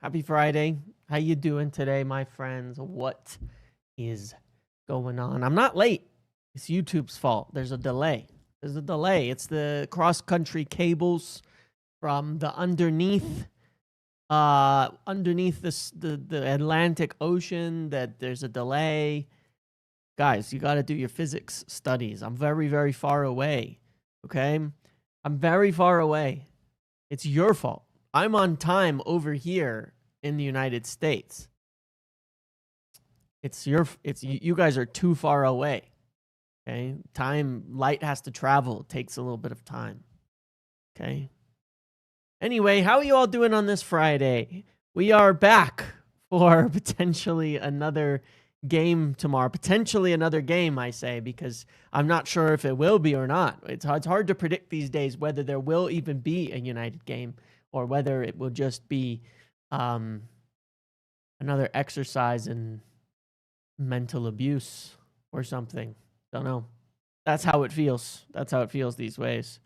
Happy Friday. How you doing today, my friends? What is going on? I'm not late. It's YouTube's fault. There's a delay. It's the cross-country cables from the underneath the Atlantic Ocean that there's a delay. Guys, you got to do your physics studies. I'm very, very far away. Okay? I'm very far away. It's your fault. I'm on time over here in the United States. You guys are too far away. Okay? Light has to travel. It takes a little bit of time. Okay? Anyway, how are you all doing on this Friday? We are back for potentially another game tomorrow. Potentially another game, I say, because I'm not sure if it will be or not. It's hard to predict these days whether there will even be a United game or whether it will just be another exercise in mental abuse or something. Don't know. That's how it feels. That's how it feels these ways.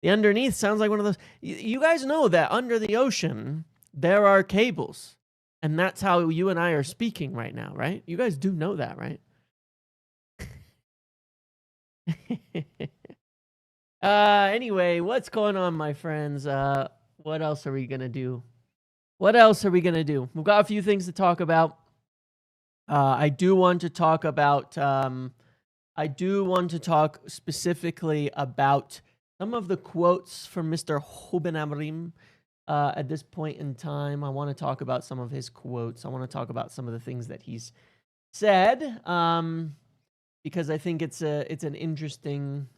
The underneath sounds like one of those. You guys know that under the ocean, there are cables. And that's how you and I are speaking right now, right? You guys do know that, right? Anyway, what's going on, my friends? What else are we going to do? We've got a few things to talk about. I do want to talk specifically about some of the quotes from Mr. Amorim. At this point in time, I want to talk about some of his quotes. I want to talk about some of the things that he's said, because I think it's an interesting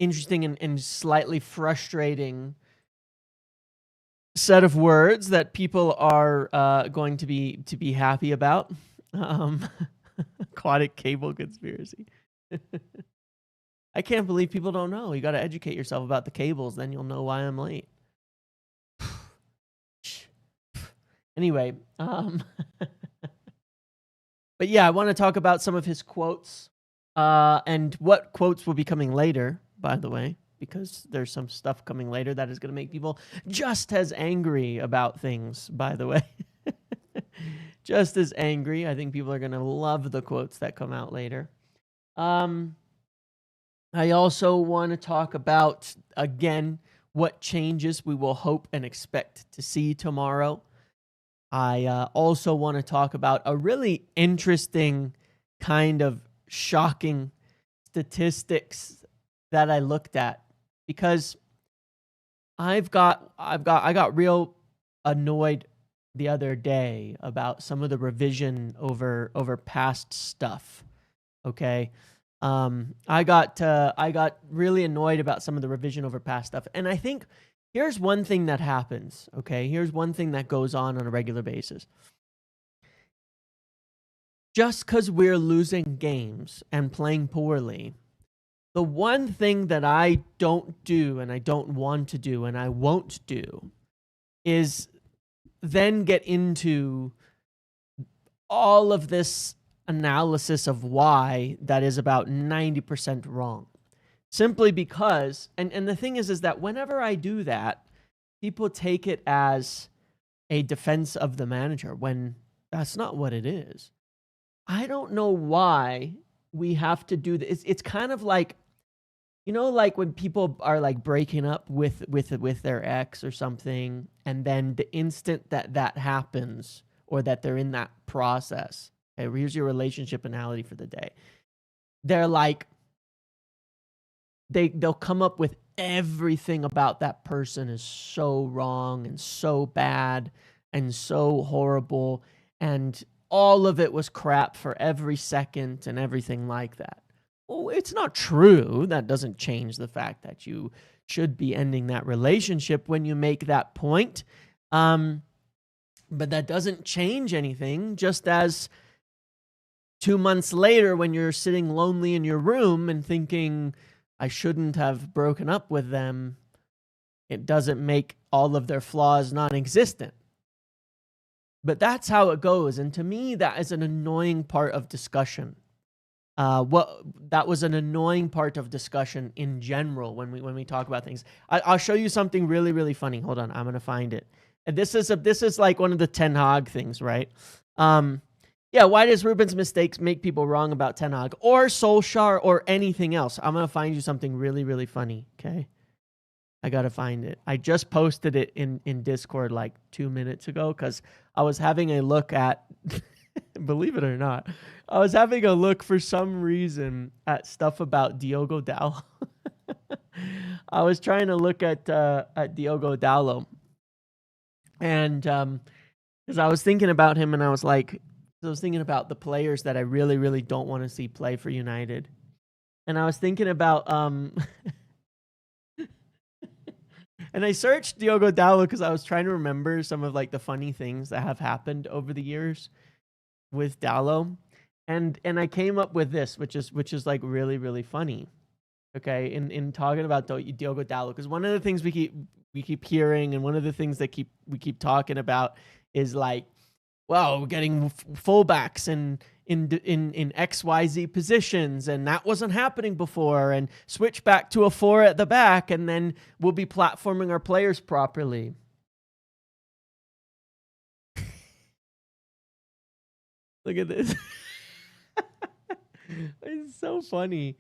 and slightly frustrating set of words that people are going to be happy about. Aquatic cable conspiracy. I can't believe people don't know. You got to educate yourself about the cables, then you'll know why I'm late. Anyway, but yeah, I want to talk about some of his quotes, and what quotes will be coming later, by the way, because there's some stuff coming later that is going to make people just as angry about things, by the way. Just as angry. I think people are going to love the quotes that come out later. I also want to talk about, again, what changes we will hope and expect to see tomorrow. I also want to talk about a really interesting kind of shocking statistics that I looked at, because I got real annoyed the other day about some of the revision over past stuff. Okay. I got really annoyed about some of the revision over past stuff. And I think here's one thing that happens, okay? Here's one thing that goes on a regular basis. Just because we're losing games and playing poorly, the one thing that I don't do and I don't want to do and I won't do is then get into all of this analysis of why that is about 90% wrong. Simply because, and the thing is that whenever I do that, people take it as a defense of the manager when that's not what it is. I don't know why we have to do this. It's kind of like, you know, like when people are like breaking up with their ex or something, and then the instant that happens, or that they're in that process, okay, here's your relationship analogy for the day. They're like, they'll come up with everything about that person is so wrong and so bad and so horrible, and all of it was crap for every second and everything like that. Well, it's not true. That doesn't change the fact that you should be ending that relationship when you make that point. But that doesn't change anything, just as 2 months later, when you're sitting lonely in your room and thinking, I shouldn't have broken up with them, it doesn't make all of their flaws non-existent. But that's how it goes. And to me, that is an annoying part of discussion. That was an annoying part of discussion in general when we talk about things. I'll show you something really, really funny. Hold on, I'm going to find it. And this is like one of the Ten Hag things, right? Yeah, why does Ruben's mistakes make people wrong about Ten Hag or Solskjaer or anything else? I'm going to find you something really, really funny, okay? I got to find it. I just posted it in Discord like 2 minutes ago because I was having a look at, believe it or not, I was having a look for some reason at stuff about Diogo Dalot. I was trying to look at Diogo Dalot. And because I was thinking about him and I was thinking about the players that I really, really don't want to see play for United. And I was thinking about, and I searched Diogo Dalot because I was trying to remember some of like the funny things that have happened over the years with Dalot. And I came up with this, which is like really, really funny. Okay, in talking about Diogo Dalot, because one of the things we keep hearing, and one of the things that we keep talking about is like, well, we're getting fullbacks in XYZ positions, and that wasn't happening before, and switch back to a 4 at the back, and then we'll be platforming our players properly. Look at this. It's so funny.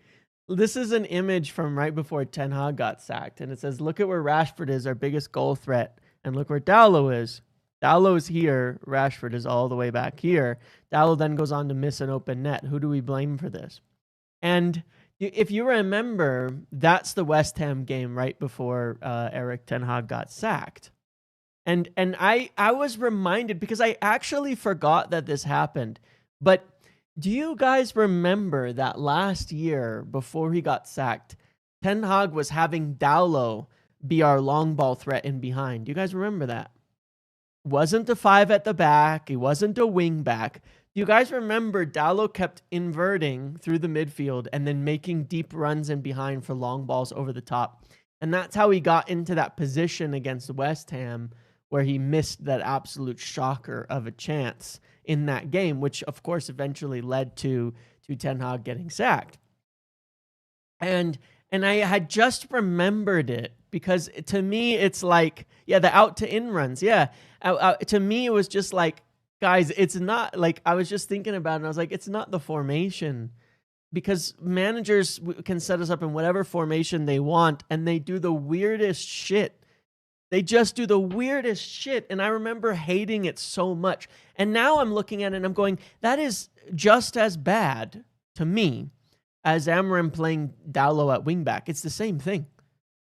This is an image from right before Ten Hag got sacked, and it says, look at where Rashford is, our biggest goal threat, and look where Dalot is. Dalot is here, Rashford is all the way back here. Dalot then goes on to miss an open net. Who do we blame for this? And if you remember, that's the West Ham game right before Erik Ten Hag got sacked. And I was reminded, because I actually forgot that this happened, but do you guys remember that last year before he got sacked, Ten Hag was having Dalot be our long ball threat in behind? Do you guys remember that? Wasn't a 5 at the back. He wasn't a wing back. Do you guys remember Dalot kept inverting through the midfield and then making deep runs in behind for long balls over the top? And that's how he got into that position against West Ham, where he missed that absolute shocker of a chance in that game, which of course eventually led to Ten Hag getting sacked. And I had just remembered it because to me it's like, yeah, the out to in runs, yeah. To me it was just like, guys, it's not like, I was just thinking about it and I was like, it's not the formation, because managers can set us up in whatever formation they want and they do the weirdest shit. They just do the weirdest shit. And I remember hating it so much. And now I'm looking at it and I'm going, that is just as bad to me as Amorim playing Dalot at wingback. It's the same thing.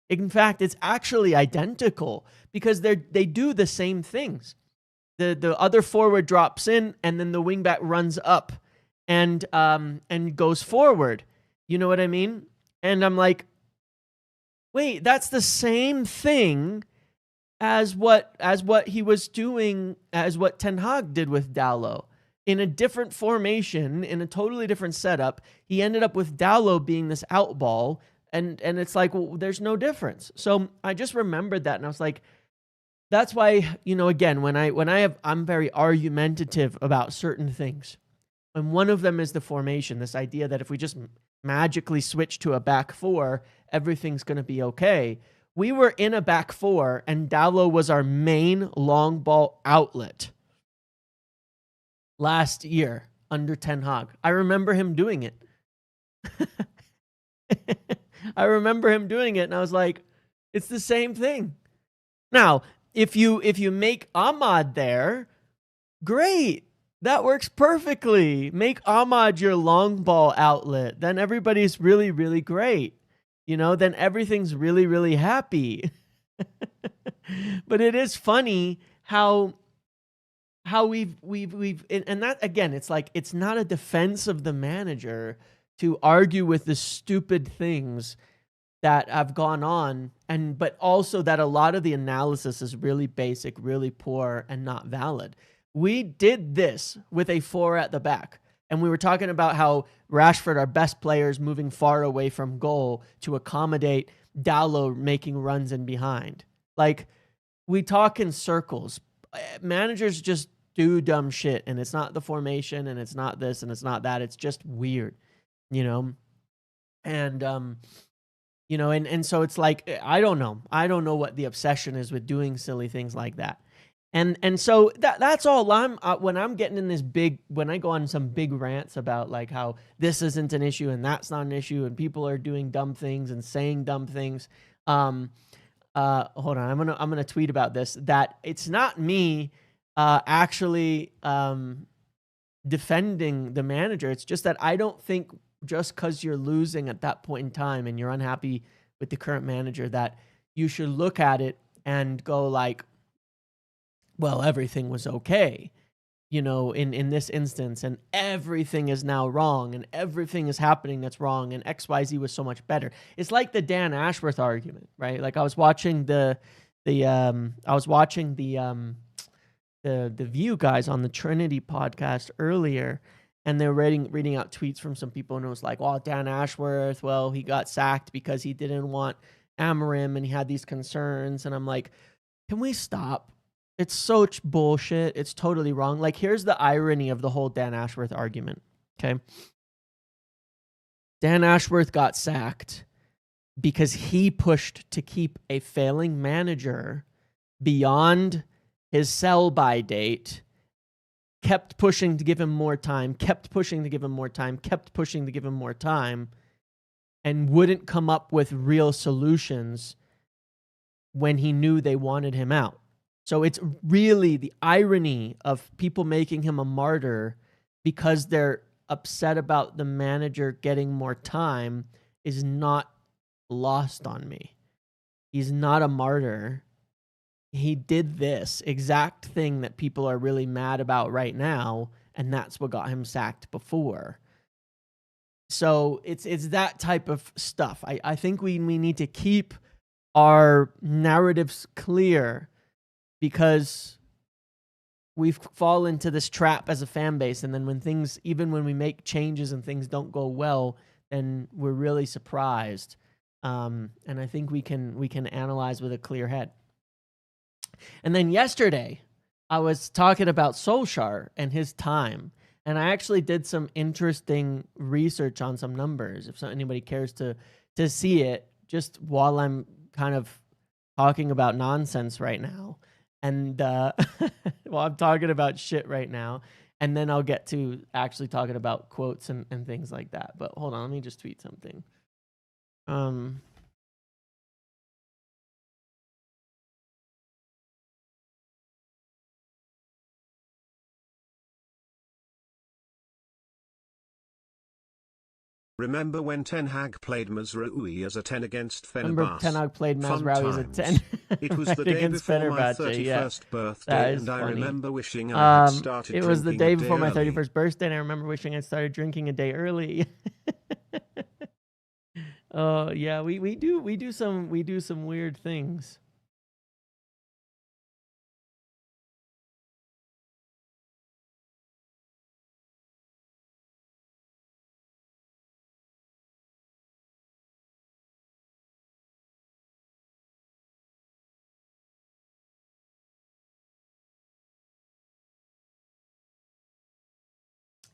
In fact, it's actually identical because they do the same things. The other forward drops in and then the wingback runs up and goes forward. You know what I mean? And I'm like, wait, that's the same thing as what he was doing, as what Ten Hag did with Dalot. In a different formation, in a totally different setup, he ended up with Dalot being this out ball, and it's like, well, there's no difference. So I just remembered that, and I was like, that's why, you know, again, I'm very argumentative about certain things. And one of them is the formation, this idea that if we just magically switch to a back 4, everything's going to be okay. We were in a back 4, and Dalot was our main long ball outlet last year under Ten Hag. I remember him doing it. I remember him doing it, and I was like, it's the same thing. Now, if you make Ahmad there, great. That works perfectly. Make Ahmad your long ball outlet. Then everybody's really, really great. You know, then everything's really, really happy. But it is funny how we've and that, again, it's like, it's not a defense of the manager to argue with the stupid things that have gone on, but also that a lot of the analysis is really basic, really poor, and not valid. We did this with a 4 at the back. And we were talking about how Rashford, our best player, is moving far away from goal to accommodate Dalot making runs in behind. Like, we talk in circles. Managers just do dumb shit, and it's not the formation, and it's not this, and it's not that. It's just weird, you know? And, you know, and so it's like, I don't know. I don't know what the obsession is with doing silly things like that. And so that's all I'm when I'm getting in this when I go on some big rants about like how this isn't an issue and that's not an issue and people are doing dumb things and saying dumb things. Hold on, I'm gonna tweet about this, that it's not me actually defending the manager. It's just that I don't think just because you're losing at that point in time and you're unhappy with the current manager that you should look at it and go like, well, everything was okay, in this instance, and everything is now wrong, and everything is happening that's wrong, and XYZ was so much better. It's like the Dan Ashworth argument, right? Like I was watching the View guys on the Trinity podcast earlier, and they were reading out tweets from some people, and it was like, well, Dan Ashworth, well, he got sacked because he didn't want Amorim, and he had these concerns, and I'm like, can we stop? It's such bullshit. It's totally wrong. Like, here's the irony of the whole Dan Ashworth argument, okay? Dan Ashworth got sacked because he pushed to keep a failing manager beyond his sell-by date, kept pushing to give him more time, kept pushing to give him more time, kept pushing to give him more time, and wouldn't come up with real solutions when he knew they wanted him out. So it's really the irony of people making him a martyr because they're upset about the manager getting more time is not lost on me. He's not a martyr. He did this exact thing that people are really mad about right now, and that's what got him sacked before. So it's that type of stuff. I think we need to keep our narratives clear, because we fall into this trap as a fan base, and then even when we make changes and things don't go well, then we're really surprised. And I think we can analyze with a clear head. And then yesterday, I was talking about Solskjaer and his time, and I actually did some interesting research on some numbers. If anybody cares to see it, just while I'm kind of talking about nonsense right now. And well, I'm talking about shit right now, and then I'll get to actually talking about quotes and things like that. But hold on, let me just tweet something. Remember when Ten Hag played Mazraoui as a 10 against Fenerbahce? Remember Ten Hag played Mazraoui as a 10 It was the day before my 31st birthday, and I remember wishing I had started drinking. It was the day before my early. 31st birthday, and I remember wishing I'd started drinking a day early. Oh yeah, we do some weird things.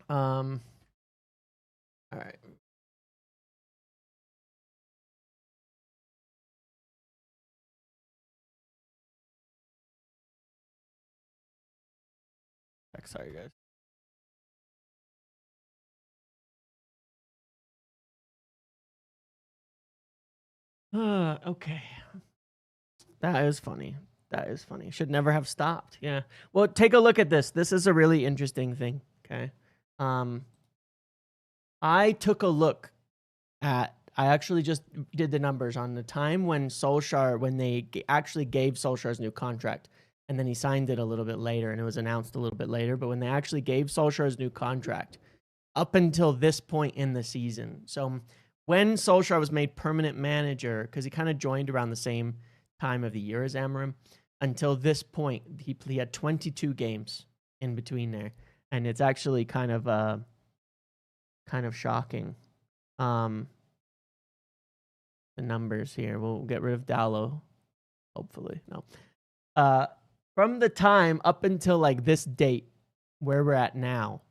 All right. Sorry, guys. Okay. That is funny. That is funny. Should never have stopped. Yeah. Well, take a look at this. This is a really interesting thing. Okay. I took a look I actually just did the numbers on the time when they actually gave Solskjaer's new contract, and then he signed it a little bit later, and it was announced a little bit later. But when they actually gave Solskjaer's new contract, up until this point in the season, so when Solskjaer was made permanent manager, because he kind of joined around the same time of the year as Amorim, until this point, he had 22 games in between there, and it's actually kind of shocking. The numbers here. We'll get rid of Dalot, hopefully. No. From the time up until like this date, where we're at now,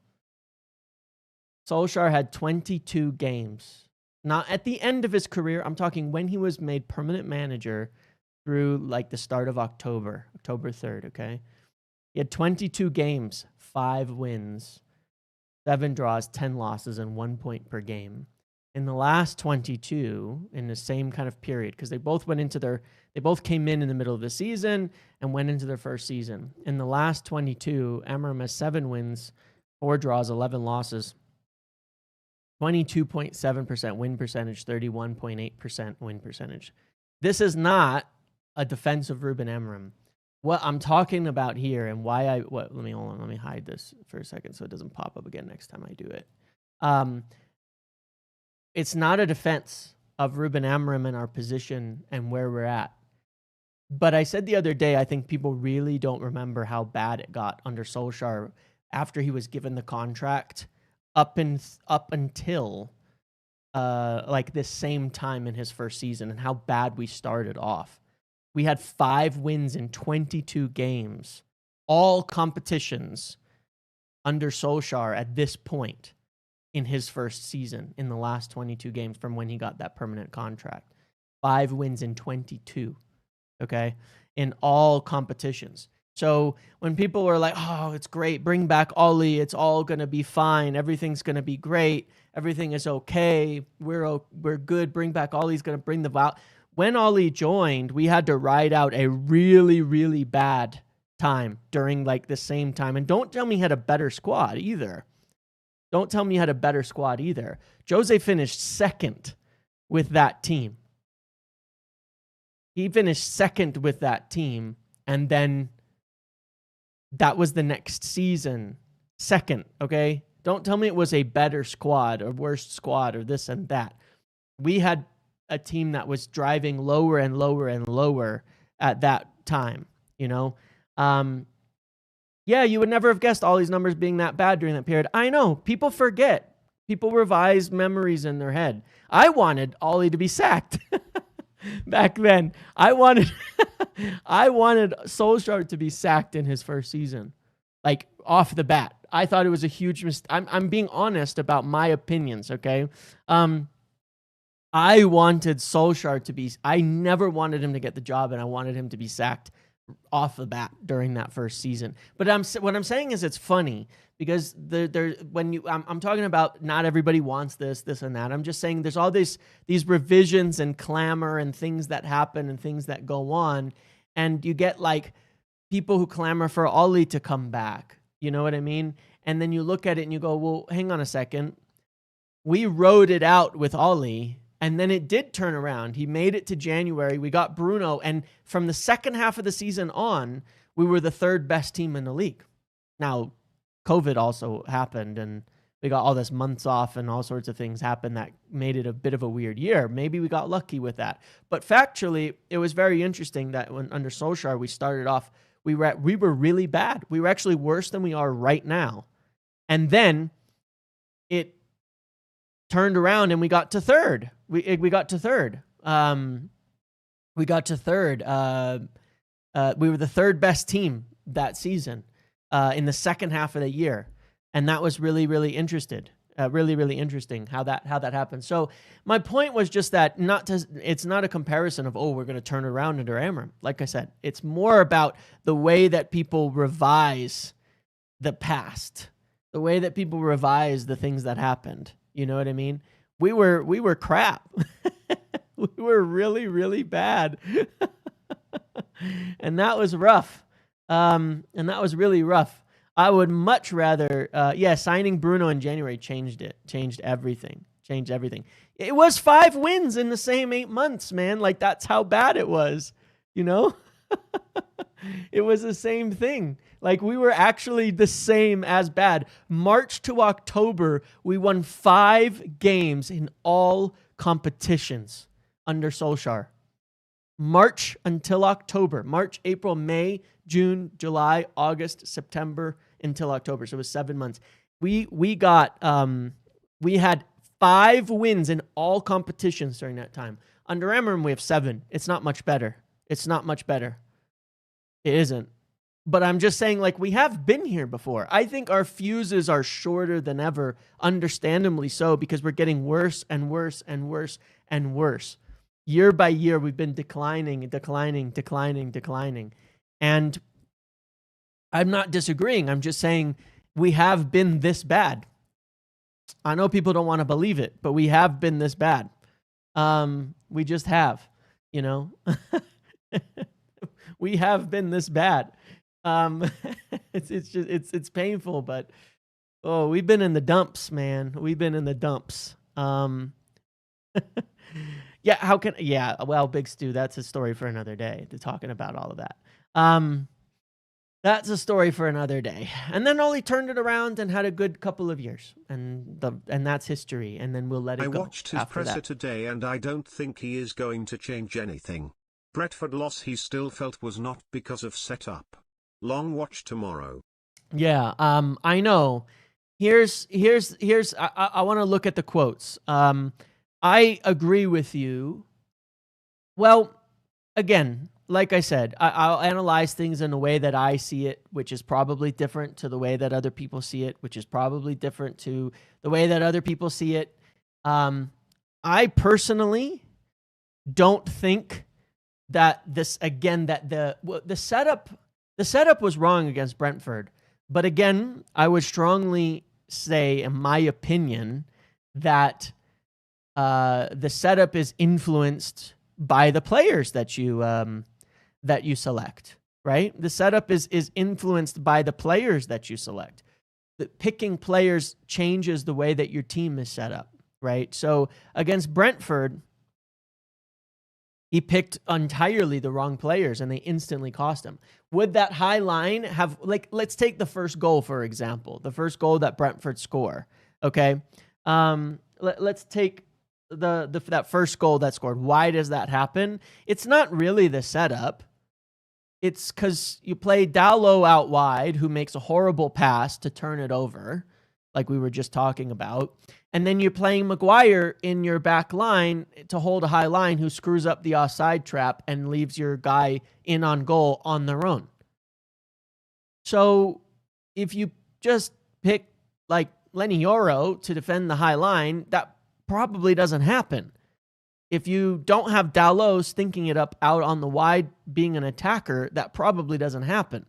Solskjaer had 22 games. Not at the end of his career. I'm talking when he was made permanent manager through like the start of October 3rd, okay? He had 22 games, 5 wins, 7 draws, 10 losses, and 1 point per game. In the last 22, in the same kind of period, because they both came in the middle of the season and went into their first season. In the last 22, Amorim has 7 wins, 4 draws, 11 losses, 22.7% win percentage, 31.8% win percentage. This is not a defense of Ruben Amorim. What I'm talking about here and why let me hide this for a second so it doesn't pop up again next time I do it. It's not a defense of Ruben Amorim and our position and where we're at. But I said the other day, I think people really don't remember how bad it got under Solskjaer after he was given the contract up until like this same time in his first season, and how bad we started off. We had 5 wins in 22 games, all competitions under Solskjaer at this point in his first season, in the last 22 games from when he got that permanent contract. 5 wins in 22, okay, in all competitions. So when people were like, oh, it's great, bring back Ollie, it's all going to be fine, everything's going to be great, everything is okay, we're good, bring back Ollie's going to bring the vow. When Ollie joined, we had to ride out a really, really bad time during like the same time. And don't tell me he had a better squad either. Jose finished second with that team. He finished second with that team, and then that was the next season. Second, okay? Don't tell me it was a better squad or worse squad or this and that. We had a team that was driving lower and lower and lower at that time, you know? Yeah, you would never have guessed all these numbers being that bad during that period. I know. People forget. People revise memories in their head. I wanted Ollie to be sacked back then. I wanted Solskjaer to be sacked in his first season, like off the bat. I thought it was a huge mistake. I'm being honest about my opinions, okay? I wanted Solskjaer to be... I never wanted him to get the job, and I wanted him to be sacked off the bat during that first season. But what I'm saying is it's funny because I'm talking about not everybody wants this and that. I'm just saying there's all these revisions and clamor and things that happen and things that go on, and you get like people who clamor for Ollie to come back. You know what I mean? And then you look at it and you go, well, hang on a second. We rode it out with Ollie, and then it did turn around. He made it to January. We got Bruno. And from the second half of the season on, we were the 3rd best team in the league. Now, COVID also happened, and we got all this months off and all sorts of things happened that made it a bit of a weird year. Maybe we got lucky with that. But factually, it was very interesting that when under Solskjaer, we started off, we were really bad. We were actually worse than we are right now. And then it turned around and we got to 3rd. We got to 3rd. We got to 3rd. We were the 3rd best team that season in the second half of the year, and that was really, really interesting. Really interesting how that happened. So my point was just that it's not a comparison of, oh, we're going to turn around under Amorim. Like I said, it's more about the way that people revise the past, the way that people revise the things that happened. You know what I mean? We were crap. We were really, really bad. And that was rough. And that was really rough. I would much rather, signing Bruno in January changed everything. It was 5 wins in the same 8 months, man. Like, that's how bad it was, you know? It was the same thing. Like, we were actually the same as bad. March to October, we won 5 games in all competitions under Solskjaer. March until October. March, April, May, June, July, August, September, until October. So it was 7 months. We had 5 wins in all competitions during that time. Under Amorim, we have 7. It's not much better. It isn't. But I'm just saying, like, we have been here before. I think our fuses are shorter than ever, understandably so, because we're getting worse and worse and worse and worse. Year by year, we've been declining. And I'm not disagreeing. I'm just saying we have been this bad. I know people don't want to believe it, but we have been this bad. We just have, you know. We have been this bad. It's painful, but we've been in the dumps, man. We've been in the dumps. Well, Big Stu, that's a story for another day. They're talking about all of that. That's a story for another day. And then Ole turned it around and had a good couple of years, and that's history. And then we'll let it go. I watched his presser today, and I don't think he is going to change anything. Brentford loss he still felt was not because of setup. Long watch tomorrow. Yeah, I know. Here's I want to look at the quotes. I agree with you. Well, again, like I said, I'll analyze things in a way that I see it, which is probably different to the way that other people see it, which is probably different to the way that other people see it. I personally don't think that the setup was wrong against Brentford. But again, I would strongly say, in my opinion, that the setup is influenced by the players that you select, right? The setup is influenced by the players that you select. Picking players changes the way that your team is set up, right? So against Brentford, he picked entirely the wrong players, and they instantly cost him. Would that high line have, let's take the first goal, for example, the first goal that Brentford score, okay? Let's take that first goal that scored. Why does that happen? It's not really the setup. It's because you play Dalot out wide, who makes a horrible pass to turn it over, like we were just talking about. And then you're playing Maguire in your back line to hold a high line, who screws up the offside trap and leaves your guy in on goal on their own. So if you just pick like Lenny Yoro to defend the high line, that probably doesn't happen. If you don't have Dalot thinking it up out on the wide, being an attacker, that probably doesn't happen.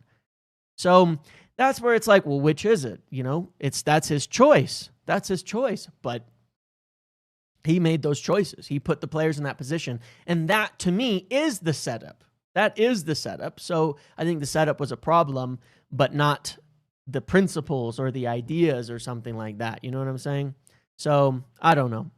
So that's where it's like, well, which is it? You know, that's his choice. That's his choice. But he made those choices. He put the players in that position. And that, to me, is the setup. That is the setup. So I think the setup was a problem, but not the principles or the ideas or something like that. You know what I'm saying? So I don't know.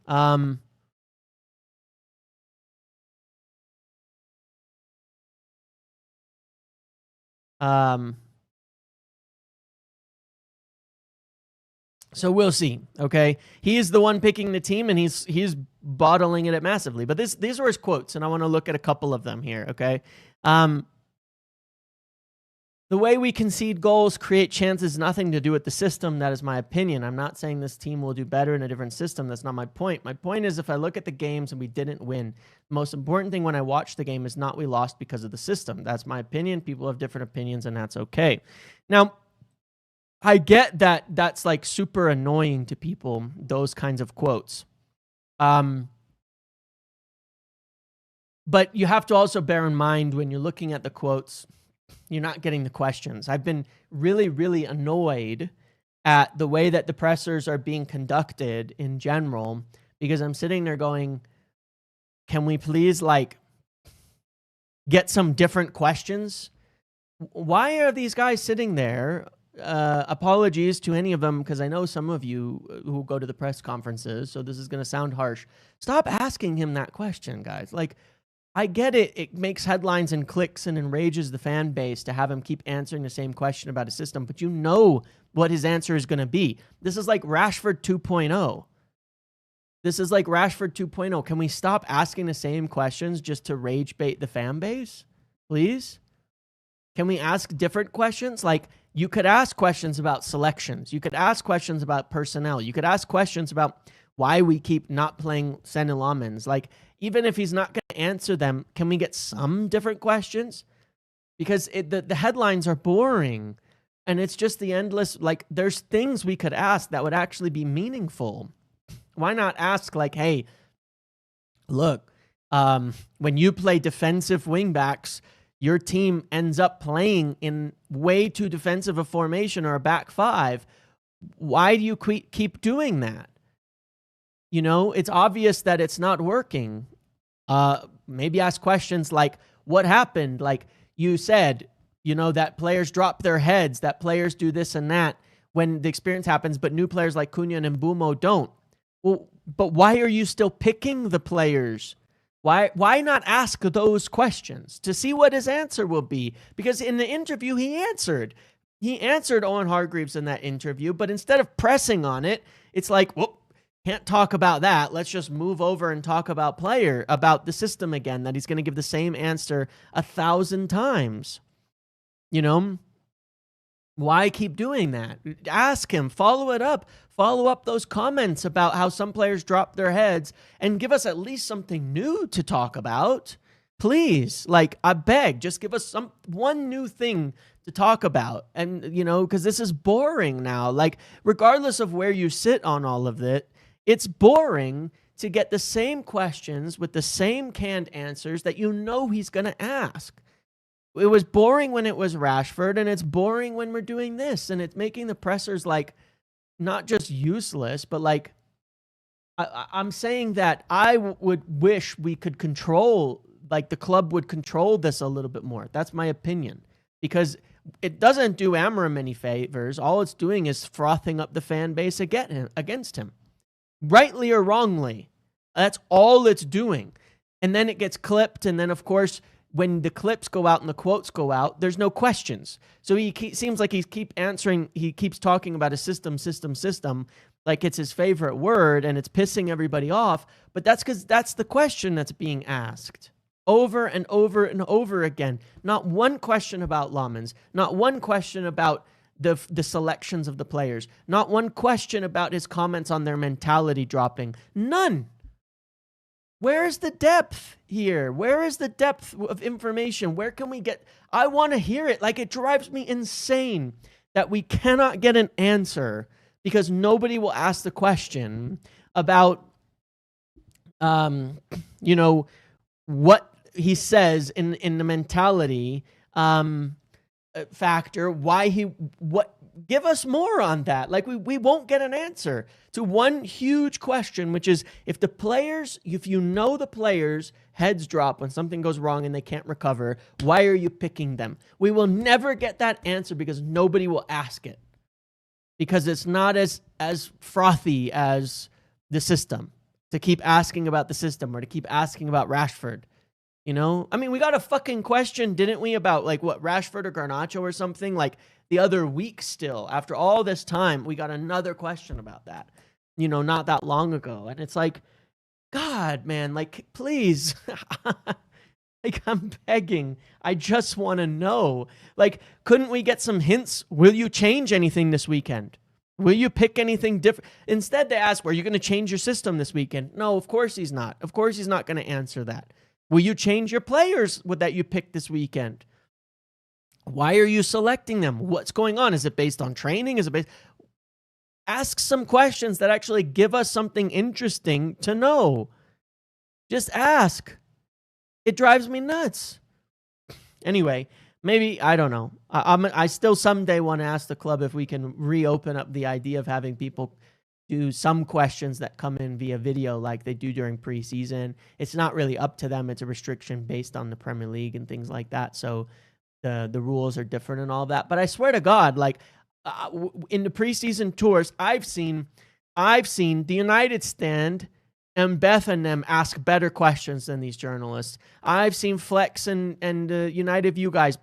So we'll see. Okay, he's the one picking the team, and he's bottling it massively. But these were his quotes, and I want to look at a couple of them here. Okay, the way we concede goals, create chances, nothing to do with the system. That is my opinion. I'm not saying this team will do better in a different system. That's not my point. My point is, if I look at the games and we didn't win, the most important thing when I watch the game is not we lost because of the system. That's my opinion. People have different opinions, and that's okay. Now, I get that that's like super annoying to people, those kinds of quotes. But you have to also bear in mind when you're looking at the quotes, you're not getting the questions. I've been really, really annoyed at the way that the pressers are being conducted in general, because I'm sitting there going, can we please get some different questions? Why are these guys sitting there? Apologies to any of them, because I know some of you who go to the press conferences, so this is going to sound harsh. Stop asking him that question, guys. I get it. It makes headlines and clicks and enrages the fan base to have him keep answering the same question about a system, but you know what his answer is going to be. This is like Rashford 2.0. This is like Rashford 2.0. Can we stop asking the same questions just to rage bait the fan base? Please? Can we ask different questions? You could ask questions about selections. You could ask questions about personnel. You could ask questions about why we keep not playing Sen Lamens. Even if he's not going to answer them, can we get some different questions? Because the headlines are boring, and it's just the endless, there's things we could ask that would actually be meaningful. Why not ask, hey, look, when you play defensive wingbacks, your team ends up playing in way too defensive a formation or a back five, why do you keep doing that? You know, it's obvious that it's not working. Maybe ask questions like, what happened? Like you said, you know, that players drop their heads, that players do this and that when the experience happens, but new players like Cunha and Mbumo don't. Well, but why are you still picking the players? Why not ask those questions to see what his answer will be? Because in the interview, he answered Owen Hargreaves in that interview, but instead of pressing on it, it's like, whoop, can't talk about that. Let's just move over and talk about the system again, that he's going to give the same answer 1,000 times. You know, why keep doing that? Ask him, follow up those comments about how some players drop their heads and give us at least something new to talk about. Please, like, I beg, just give us one new thing to talk about. And, you know, because this is boring now. Like, regardless of where you sit on all of it, it's boring to get the same questions with the same canned answers that you know he's going to ask. It was boring when it was Rashford, and it's boring when we're doing this. And it's making the pressers, like, not just useless, but, like, I'm saying that I would wish we could control, like, the club would control this a little bit more. That's my opinion. Because it doesn't do Amorim any favors. All it's doing is frothing up the fan base against him. Rightly or wrongly. That's all it's doing. And then it gets clipped, and then, of course, when the clips go out and the quotes go out, there's no questions. So seems like he keeps talking about a system, like it's his favorite word, and it's pissing everybody off. But that's because that's the question that's being asked over and over and over again. Not one question about Lamens, not one question about the selections of the players, not one question about his comments on their mentality dropping. None. Where is the depth here? Where is the depth of information? Where can we get? I want to hear it. Like, it drives me insane that we cannot get an answer because nobody will ask the question about, you know, what he says in the mentality factor. Give us more on that. Like, we won't get an answer to one huge question, which is if you know the players' heads drop when something goes wrong and they can't recover, why are you picking them? We will never get that answer because nobody will ask it. Because it's not as frothy as the system to keep asking about the system or to keep asking about Rashford. You know? I mean, we got a fucking question, didn't we, about, like, what, Rashford or Garnacho or something? Like, the other week still. After all this time, we got another question about that. You know, not that long ago. And it's like, God, man, like, please. Like, I'm begging. I just want to know. Like, couldn't we get some hints? Will you change anything this weekend? Will you pick anything different? Instead, they ask, are you going to change your system this weekend? No, of course he's not. Of course he's not going to answer that. Will you change your players that you picked this weekend? Why are you selecting them? What's going on? Is it based on training? Ask some questions that actually give us something interesting to know. Just ask. It drives me nuts. Anyway, maybe, I don't know. I still someday want to ask the club if we can reopen up the idea of having people do some questions that come in via video like they do during preseason. It's not really up to them. It's a restriction based on the Premier League and things like that. So the rules are different and all that. But I swear to God, like, in the preseason tours, I've seen the United stand and Beth and them ask better questions than these journalists. I've seen Flex and United View guys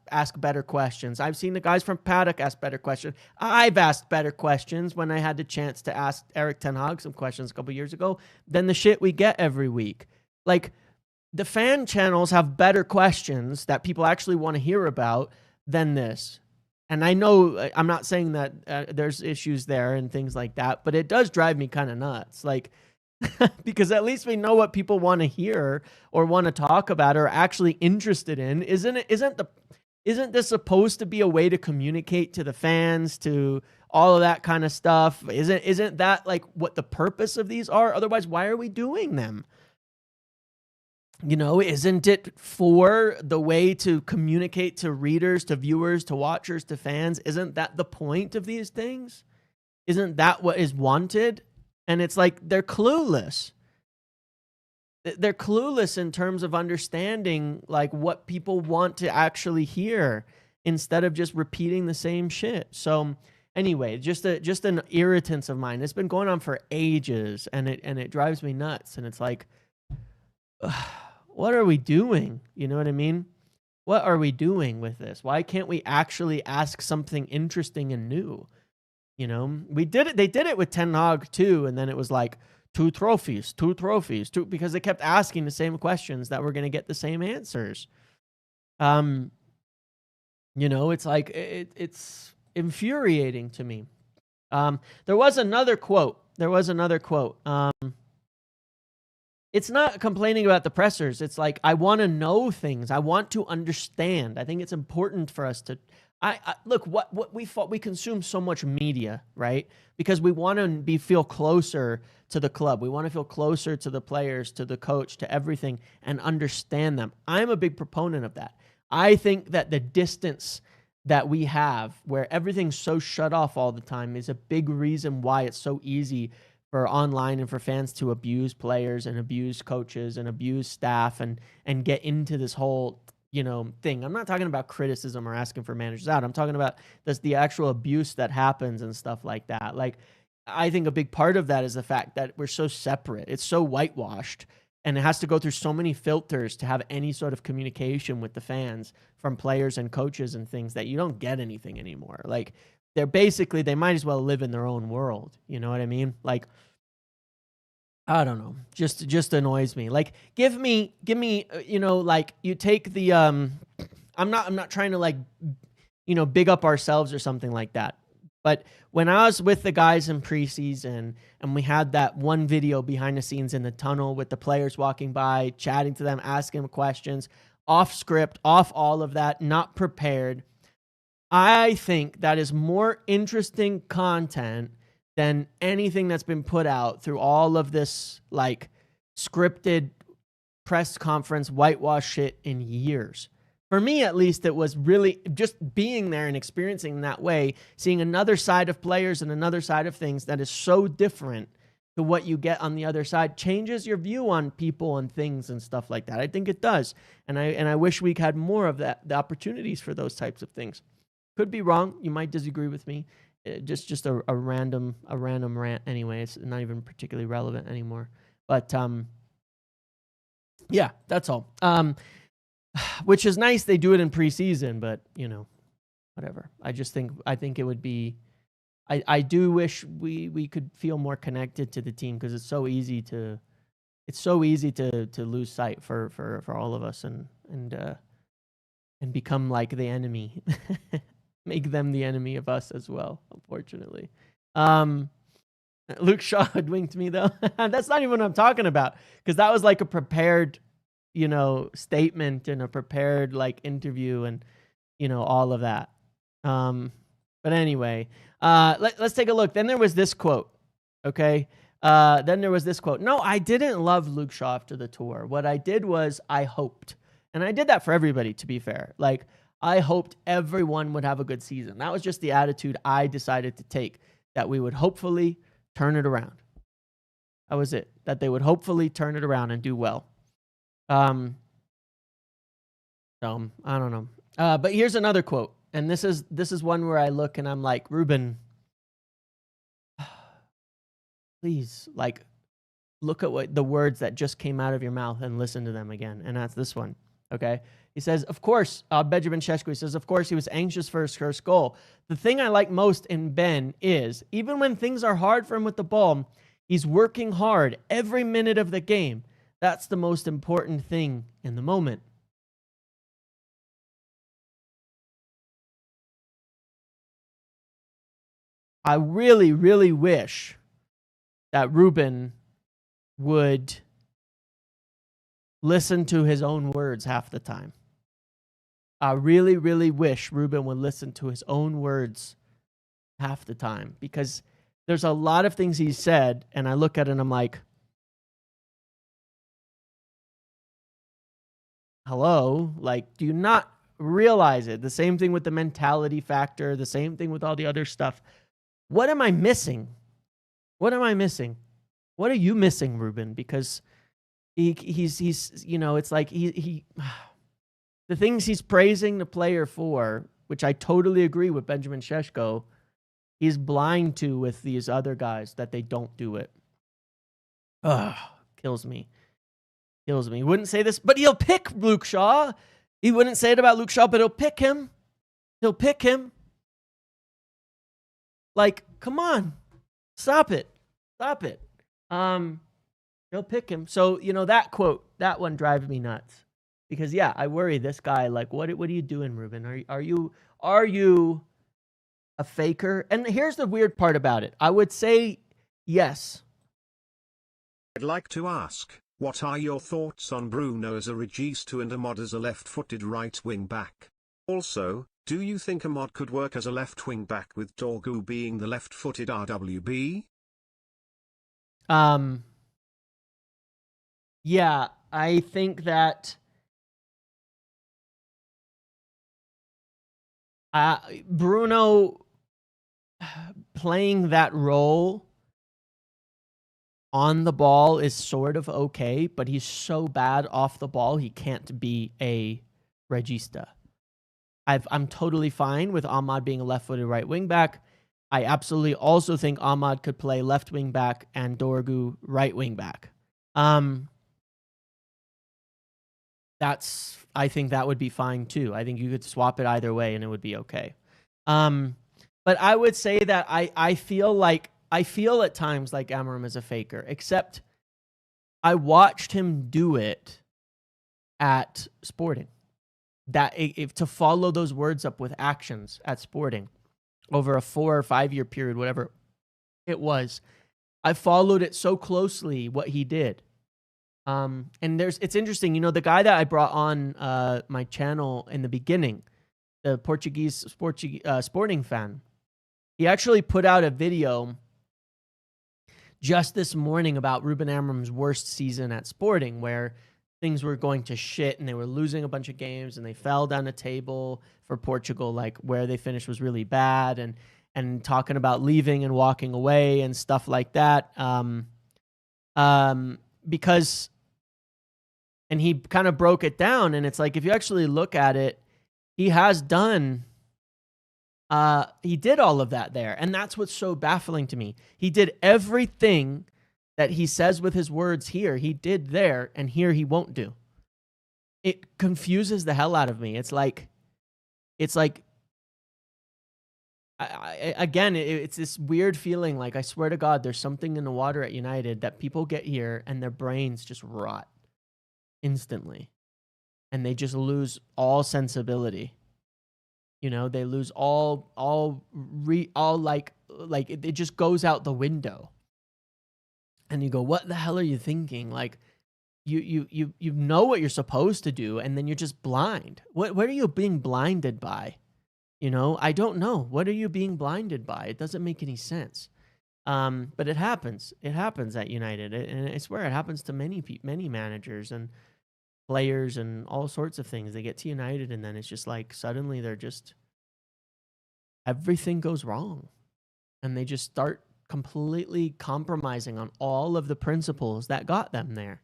ask better questions. I've seen the guys from Paddock ask better questions. I've asked better questions when I had the chance to ask Eric Ten Hag some questions a couple years ago than the shit we get every week. Like, the fan channels have better questions that people actually want to hear about than this. And I know I'm not saying that there's issues there and things like that, but it does drive me kind of nuts. Like, because at least we know what people want to hear or want to talk about or are actually interested in. Isn't this supposed to be a way to communicate to the fans, to all of that kind of stuff? Isn't that like what the purpose of these are? Otherwise, why are we doing them? You know, isn't it for the way to communicate to readers, to viewers, to watchers, to fans? Isn't that the point of these things? Isn't that what is wanted? And it's like they're clueless. They're clueless in terms of understanding like what people want to actually hear instead of just repeating the same shit. So anyway, just an irritance of mine. It's been going on for ages, and it drives me nuts. And it's like, what are we doing? You know what I mean? What are we doing with this? Why can't we actually ask something interesting and new? You know, we did it. They did it with Ten Hag too, and then it was like two trophies, because they kept asking the same questions that were going to get the same answers. You know, it's like it's infuriating to me. There was another quote. It's not complaining about the pressers. It's like, I want to know things. I want to understand. I think it's important for us to. I look, what we consume so much media, right? Because we want to feel closer to the club. We want to feel closer to the players, to the coach, to everything, and understand them. I'm a big proponent of that. I think that the distance that we have, where everything's so shut off all the time, is a big reason why it's so easy for online and for fans to abuse players and abuse coaches and abuse staff and get into this whole, you know, thing. I'm not talking about criticism or asking for managers out. I'm talking about the actual abuse that happens and stuff like that. Like, I think a big part of that is the fact that we're so separate. It's so whitewashed, and it has to go through so many filters to have any sort of communication with the fans from players and coaches and things, that you don't get anything anymore. Like, they might as well live in their own world. You know what I mean? Like, I don't know. Just annoys me. Like, give me, you know, like, you take the, I'm not trying to, like, you know, big up ourselves or something like that. But when I was with the guys in preseason and we had that one video behind the scenes in the tunnel with the players walking by, chatting to them, asking them questions, off script, off all of that, not prepared, I think that is more interesting content than anything that's been put out through all of this, like, scripted press conference whitewash shit in years. For me, at least, it was really just being there and experiencing that way, seeing another side of players and another side of things that is so different to what you get on the other side, changes your view on people and things and stuff like that. I think it does. And I wish we had more of that, the opportunities for those types of things. Could be wrong. You might disagree with me. Just a random rant anyway. It's not even particularly relevant anymore. But yeah, that's all. Which is nice. They do it in preseason, but you know, whatever. I think it would be. I do wish we could feel more connected to the team, because it's so easy to lose sight for all of us and become like the enemy. Make them the enemy of us as well, unfortunately. Luke Shaw hoodwinked me, though. That's not even what I'm talking about, because that was like a prepared, you know, statement and a prepared, like, interview and, you know, all of that. But anyway, let's take a look. Then there was this quote, okay? No, I didn't love Luke Shaw after the tour. What I did was I hoped. And I did that for everybody, to be fair. Like, I hoped everyone would have a good season. That was just the attitude I decided to take, that we would hopefully turn it around. That was it. That they would hopefully turn it around and do well. So I don't know. But here's another quote. And this is one where I look and I'm like, Ruben, please, like, look at what the words that just came out of your mouth and listen to them again. And that's this one. Okay. He says, of course, Benjamin Šeško, he says, of course, he was anxious for his first goal. The thing I like most in Ben is, even when things are hard for him with the ball, he's working hard every minute of the game. That's the most important thing in the moment. I really, really wish that Ruben would listen to his own words half the time. I really, really wish Ruben would listen to his own words half the time, because there's a lot of things he said, and I look at it and I'm like, hello, like, do you not realize it? The same thing with the mentality factor, the same thing with all the other stuff. What am I missing? What am I missing? What are you missing, Ruben? Because he's it's like he the things he's praising the player for, which I totally agree with Benjamin Šeško, he's blind to with these other guys that they don't do it. Ugh, kills me. Kills me. He wouldn't say this, but he'll pick Luke Shaw. He wouldn't say it about Luke Shaw, but he'll pick him. He'll pick him. Like, come on. Stop it. Stop it. He'll pick him. So, that quote, that one drives me nuts. Because yeah, I worry this guy, like, what are you doing, Ruben? Are you a faker? And here's the weird part about it. I would say yes. I'd like to ask, what are your thoughts on Bruno as a regista and Ahmad as a left-footed right wing-back? Also, do you think Ahmad could work as a left wing-back with Dorgu being the left-footed RWB? Yeah, I think that Bruno playing that role on the ball is sort of okay, but he's so bad off the ball, he can't be a regista. I'm totally fine with Ahmad being a left-footed right wing-back. I absolutely also think Ahmad could play left wing-back and Dorgu right wing-back. I think that would be fine too. I think you could swap it either way and it would be okay. But I would say that I feel at times like Amorim is a faker, except I watched him do it at Sporting. That if to follow those words up with actions at Sporting over a 4 or 5 year period, whatever it was, I followed it so closely what he did. And it's interesting, the guy that I brought on my channel in the beginning, the Portuguese Sporting fan, he actually put out a video just this morning about Ruben Amorim's worst season at Sporting, where things were going to shit and they were losing a bunch of games and they fell down the table for Portugal, like where they finished was really bad, and talking about leaving and walking away and stuff like that. Because, and he kind of broke it down, and it's like, if you actually look at it, he has done, he did all of that there. And that's what's so baffling to me. He did everything that he says with his words here, he did there, and here he won't do. It confuses the hell out of me. It's like, again, it's this weird feeling, like, I swear to God, there's something in the water at United that people get here and their brains just rot instantly. And they just lose all sensibility. They lose all like it just goes out the window. And you go, what the hell are you thinking? Like, you know what you're supposed to do, and then you're just blind. What are you being blinded by? I don't know. What are you being blinded by? It doesn't make any sense. But it happens. It happens at United, and I swear it happens to many managers and players and all sorts of things. They get to United, and then it's just like suddenly they're just, everything goes wrong, and they just start completely compromising on all of the principles that got them there.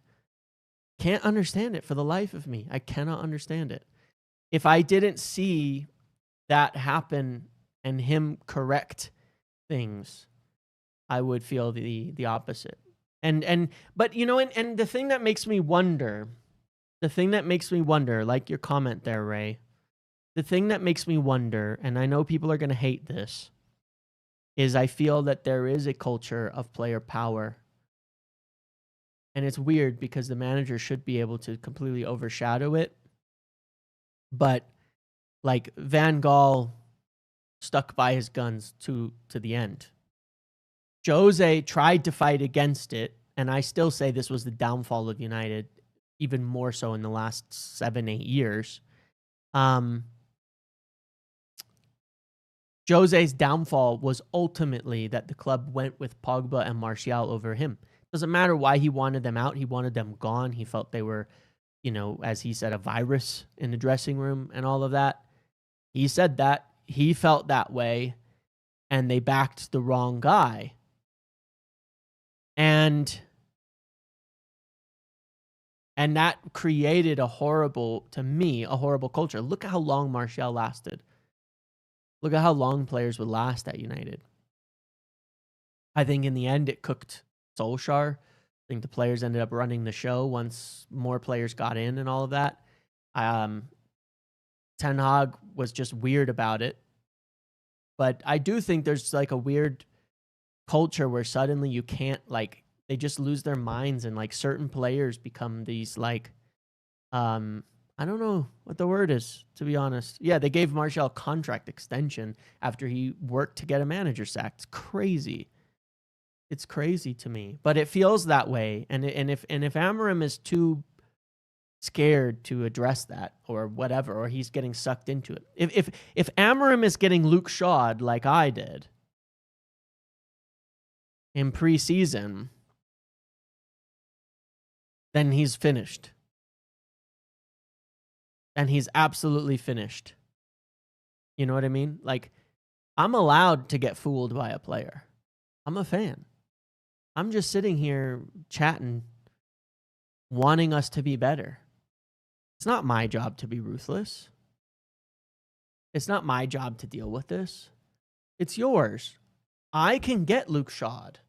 Can't understand it for the life of me. I cannot understand it. If I didn't see that happen and him correct things, I would feel the opposite. But the thing that makes me wonder, like your comment there, Ray, the thing that makes me wonder, and I know people are going to hate this, is I feel that there is a culture of player power. And it's weird because the manager should be able to completely overshadow it. But like Van Gaal stuck by his guns to the end. Jose tried to fight against it, and I still say this was the downfall of United, even more so in the last 7-8 years. Jose's downfall was ultimately that the club went with Pogba and Martial over him. Doesn't matter why he wanted them out. He wanted them gone. He felt they were, as he said, a virus in the dressing room and all of that. He said that. He felt that way, and they backed the wrong guy. And that created a horrible culture. Look at how long Martial lasted. Look at how long players would last at United. I think in the end it cooked Solskjaer. I think the players ended up running the show once more players got in and all of that. Ten Hag was just weird about it. But I do think there's like a weird culture where suddenly you can't, like, they just lose their minds, and like certain players become these like, I don't know what the word is, to be honest. Yeah, they gave Martial a contract extension after he worked to get a manager sacked. It's crazy. It's crazy to me, but it feels that way. And if Amorim is too scared to address that or whatever, or he's getting sucked into it, if Amorim is getting Luke Shaw'd like I did in preseason, then he's finished. And he's absolutely finished. You know what I mean? Like, I'm allowed to get fooled by a player. I'm a fan. I'm just sitting here chatting, wanting us to be better. It's not my job to be ruthless. It's not my job to deal with this. It's yours. I can get Luke Shaw'd.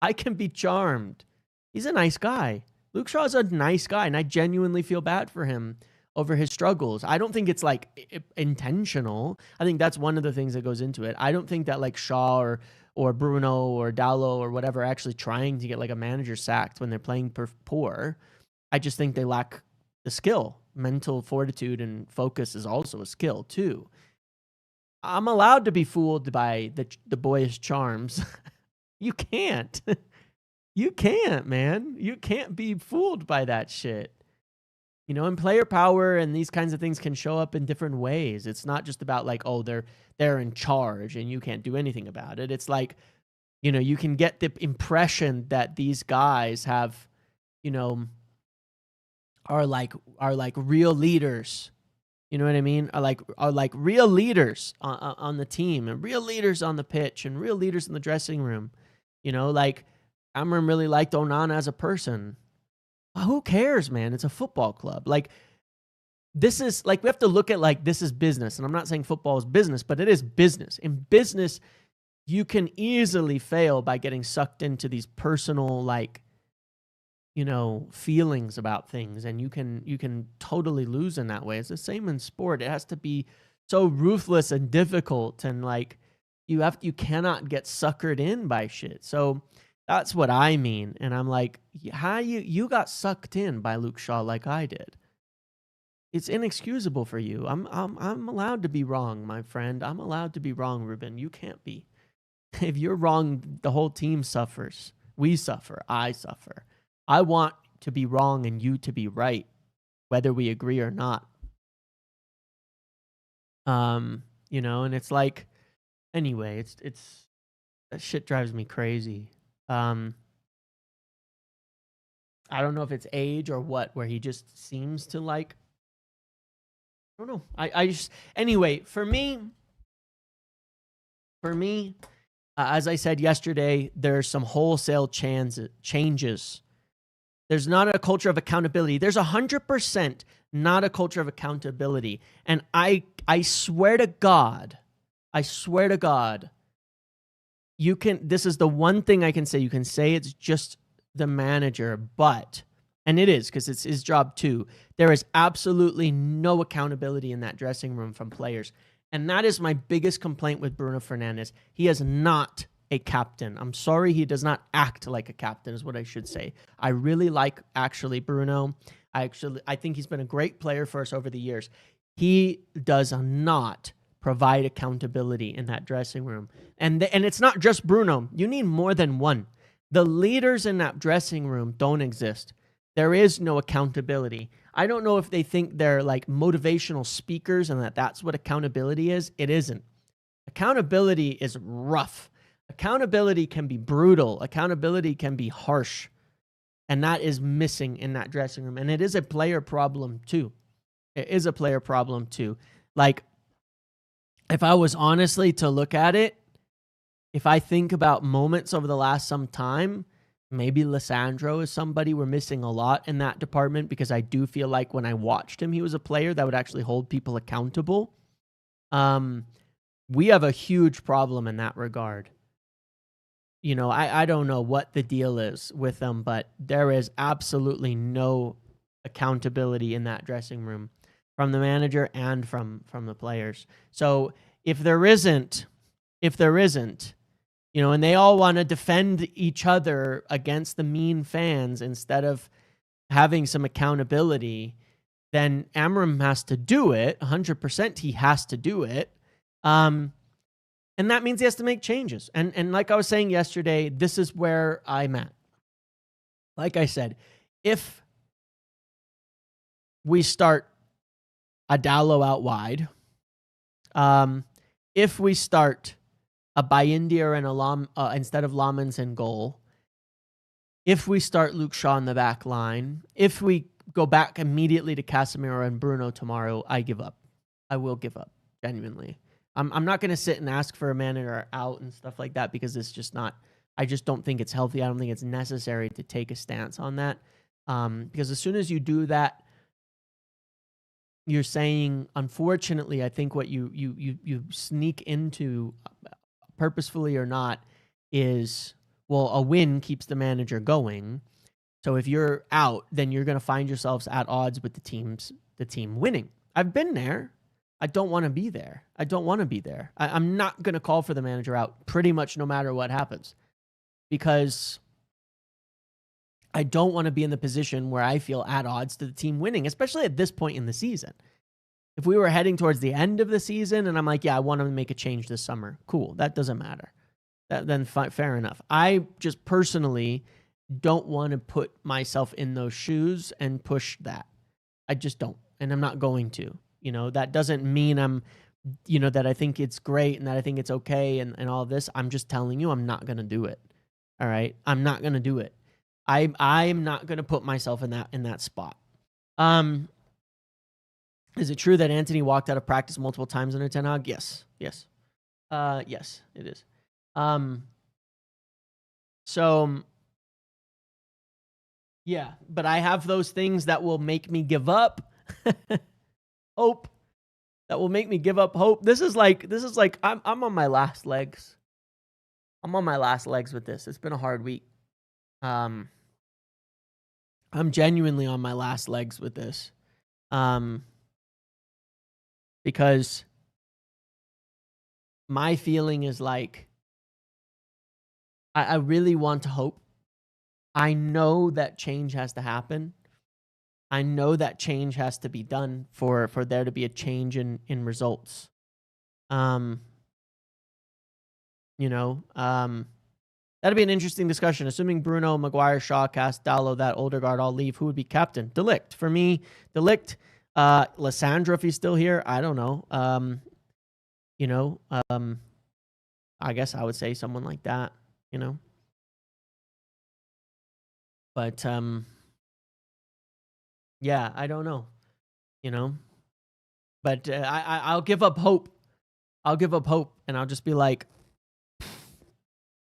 I can be charmed. He's a nice guy. Luke Shaw's a nice guy, and I genuinely feel bad for him over his struggles. I don't think it's like intentional. I think that's one of the things that goes into it. I don't think that like Shaw or Bruno or Dalot or whatever are actually trying to get like a manager sacked when they're playing poor. I just think they lack the skill. Mental fortitude and focus is also a skill too. I'm allowed to be fooled by the boyish charms. You can't. You can't, man. You can't be fooled by that shit. And player power and these kinds of things can show up in different ways. It's not just about like, oh, they're in charge and you can't do anything about it. It's like, you can get the impression that these guys have, are like real leaders. You know what I mean? Are like real leaders on the team, and real leaders on the pitch, and real leaders in the dressing room. Like Amorim really liked Onana as a person. Well, who cares, man? It's a football club. Like, this is like, we have to look at like, this is business. And I'm not saying football is business, but it is business. In business, you can easily fail by getting sucked into these personal, like, feelings about things. And you can totally lose in that way. It's the same in sport. It has to be so ruthless and difficult. And like, you cannot get suckered in by shit. So that's what I mean. And I'm like, how you got sucked in by Luke Shaw like I did? It's inexcusable for you. I'm allowed to be wrong, my friend. I'm allowed to be wrong, Ruben. You can't be. If you're wrong, the whole team suffers. We suffer. I suffer. I want to be wrong and you to be right, whether we agree or not. And it's like, anyway, it's that shit drives me crazy. I don't know if it's age or what, where he just seems to like, I don't know. I just, anyway, for me, as I said yesterday, there's some wholesale changes. There's not a culture of accountability. There's 100% not a culture of accountability. And I swear to God, this is the one thing I can say. You can say it's just the manager, and it is, because it's his job too. There is absolutely no accountability in that dressing room from players. And that is my biggest complaint with Bruno Fernandes. He is not a captain. I'm sorry, he does not act like a captain is what I should say. I really like, actually, Bruno. I think he's been a great player for us over the years. He does not provide accountability in that dressing room. And it's not just Bruno. You need more than one. The leaders in that dressing room don't exist. There is no accountability. I don't know if they think they're like motivational speakers and that's what accountability is. It isn't. Accountability is rough. Accountability can be brutal. Accountability can be harsh. And that is missing in that dressing room. And it is a player problem too. It is a player problem too. Like, if I was honestly to look at it, if I think about moments over the last some time, maybe Lissandro is somebody we're missing a lot in that department, because I do feel like when I watched him, he was a player that would actually hold people accountable. We have a huge problem in that regard. You know, I don't know what the deal is with them, but there is absolutely no accountability in that dressing room from the manager and from the players. So if there isn't, you know, and they all want to defend each other against the mean fans instead of having some accountability, then Amorim has to do it. 100% he has to do it. And that means he has to make changes. And like I was saying yesterday, this is where I'm at. Like I said, if we start a Dalot out wide, if we start a Bayindir and a instead of Lamens in goal, if we start Luke Shaw in the back line, if we go back immediately to Casemiro and Bruno tomorrow, I give up. I will give up, genuinely. I'm not going to sit and ask for a manager out and stuff like that, because it's just not, I just don't think it's healthy. I don't think it's necessary to take a stance on that. Because as soon as you do that, you're saying, unfortunately, I think what you sneak into, purposefully or not, is, well, a win keeps the manager going. So if you're out, then you're going to find yourselves at odds with the team winning. I've been there. I don't want to be there. I'm not going to call for the manager out pretty much no matter what happens, because I don't want to be in the position where I feel at odds to the team winning, especially at this point in the season. If we were heading towards the end of the season and I'm like, yeah, I want to make a change this summer, cool. That doesn't matter. Then fair enough. I just personally don't want to put myself in those shoes and push that. I just don't. And I'm not going to. You know, that doesn't mean I'm, you know, that I think it's great and that I think it's okay and all this. I'm just telling you, I'm not going to do it. All right. I'm not going to do it. I'm not going to put myself in that spot. Is it true that Anthony walked out of practice multiple times under Ten Hag? Yes. Yes, it is. So yeah, but I have those things that will make me give up hope. That will make me give up hope. This is like I'm on my last legs. I'm on my last legs with this. It's been a hard week. I'm genuinely on my last legs with this. Because my feeling is like, I really want to hope. I know that change has to happen. I know that change has to be done for there to be a change in results. That'd be an interesting discussion. Assuming Bruno, Maguire, Shaw, Cast, Dalot, that older guard all leave, who would be captain? De Ligt. For me, De Ligt. Lissandro, if he's still here, I don't know. I guess I would say someone like that, you know. But yeah, I don't know, you know. But I'll give up hope. I'll give up hope, and I'll just be like,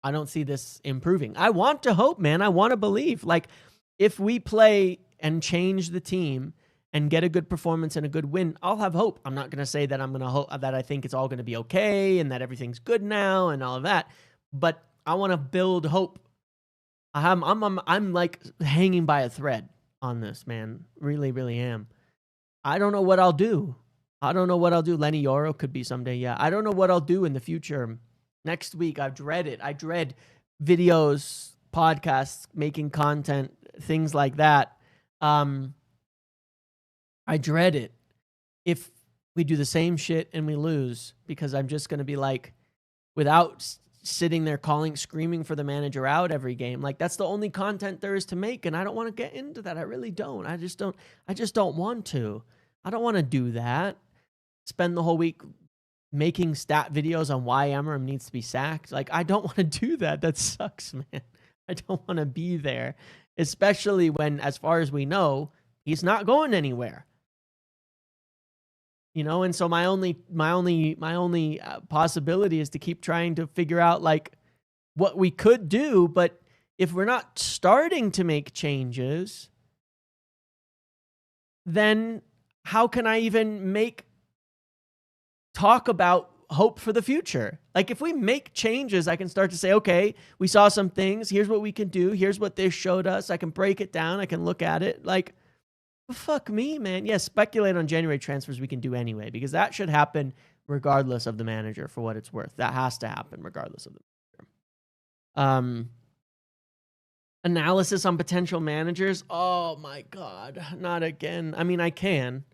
I don't see this improving. I want to hope, man. I want to believe. Like, if we play and change the team and get a good performance and a good win, I'll have hope. I'm not going to say that I'm going to hope that I think it's all going to be okay and that everything's good now and all of that. But I want to build hope. I'm like hanging by a thread on this, man. Really, really am. I don't know what I'll do. Lenny Yoro could be someday. Yeah. I don't know what I'll do in the future. Next week, I dread it. I dread videos, podcasts, making content, things like that. I dread it if we do the same shit and we lose, because I'm just going to be like, without sitting there screaming for the manager out every game. Like, that's the only content there is to make. And I don't want to get into that. I really don't. I just don't want to. I don't want to do that. Spend the whole week making stat videos on why Amorim needs to be sacked. Like, I don't want to do that. That sucks, man. I don't want to be there. especially when, as far as we know, he's not going anywhere. You know, and so my only possibility is to keep trying to figure out like what we could do. But if we're not starting to make changes, then how can I even talk about hope for the future? Like, if we make changes, I can start to say, okay, we saw some things. Here's what we can do. Here's what this showed us. I can break it down. I can look at it. Like, fuck me, man. Yeah, speculate on January transfers we can do anyway, because that should happen regardless of the manager, for what it's worth. That has to happen regardless of the manager. Analysis on potential managers. Oh my God, not again. I mean, I can.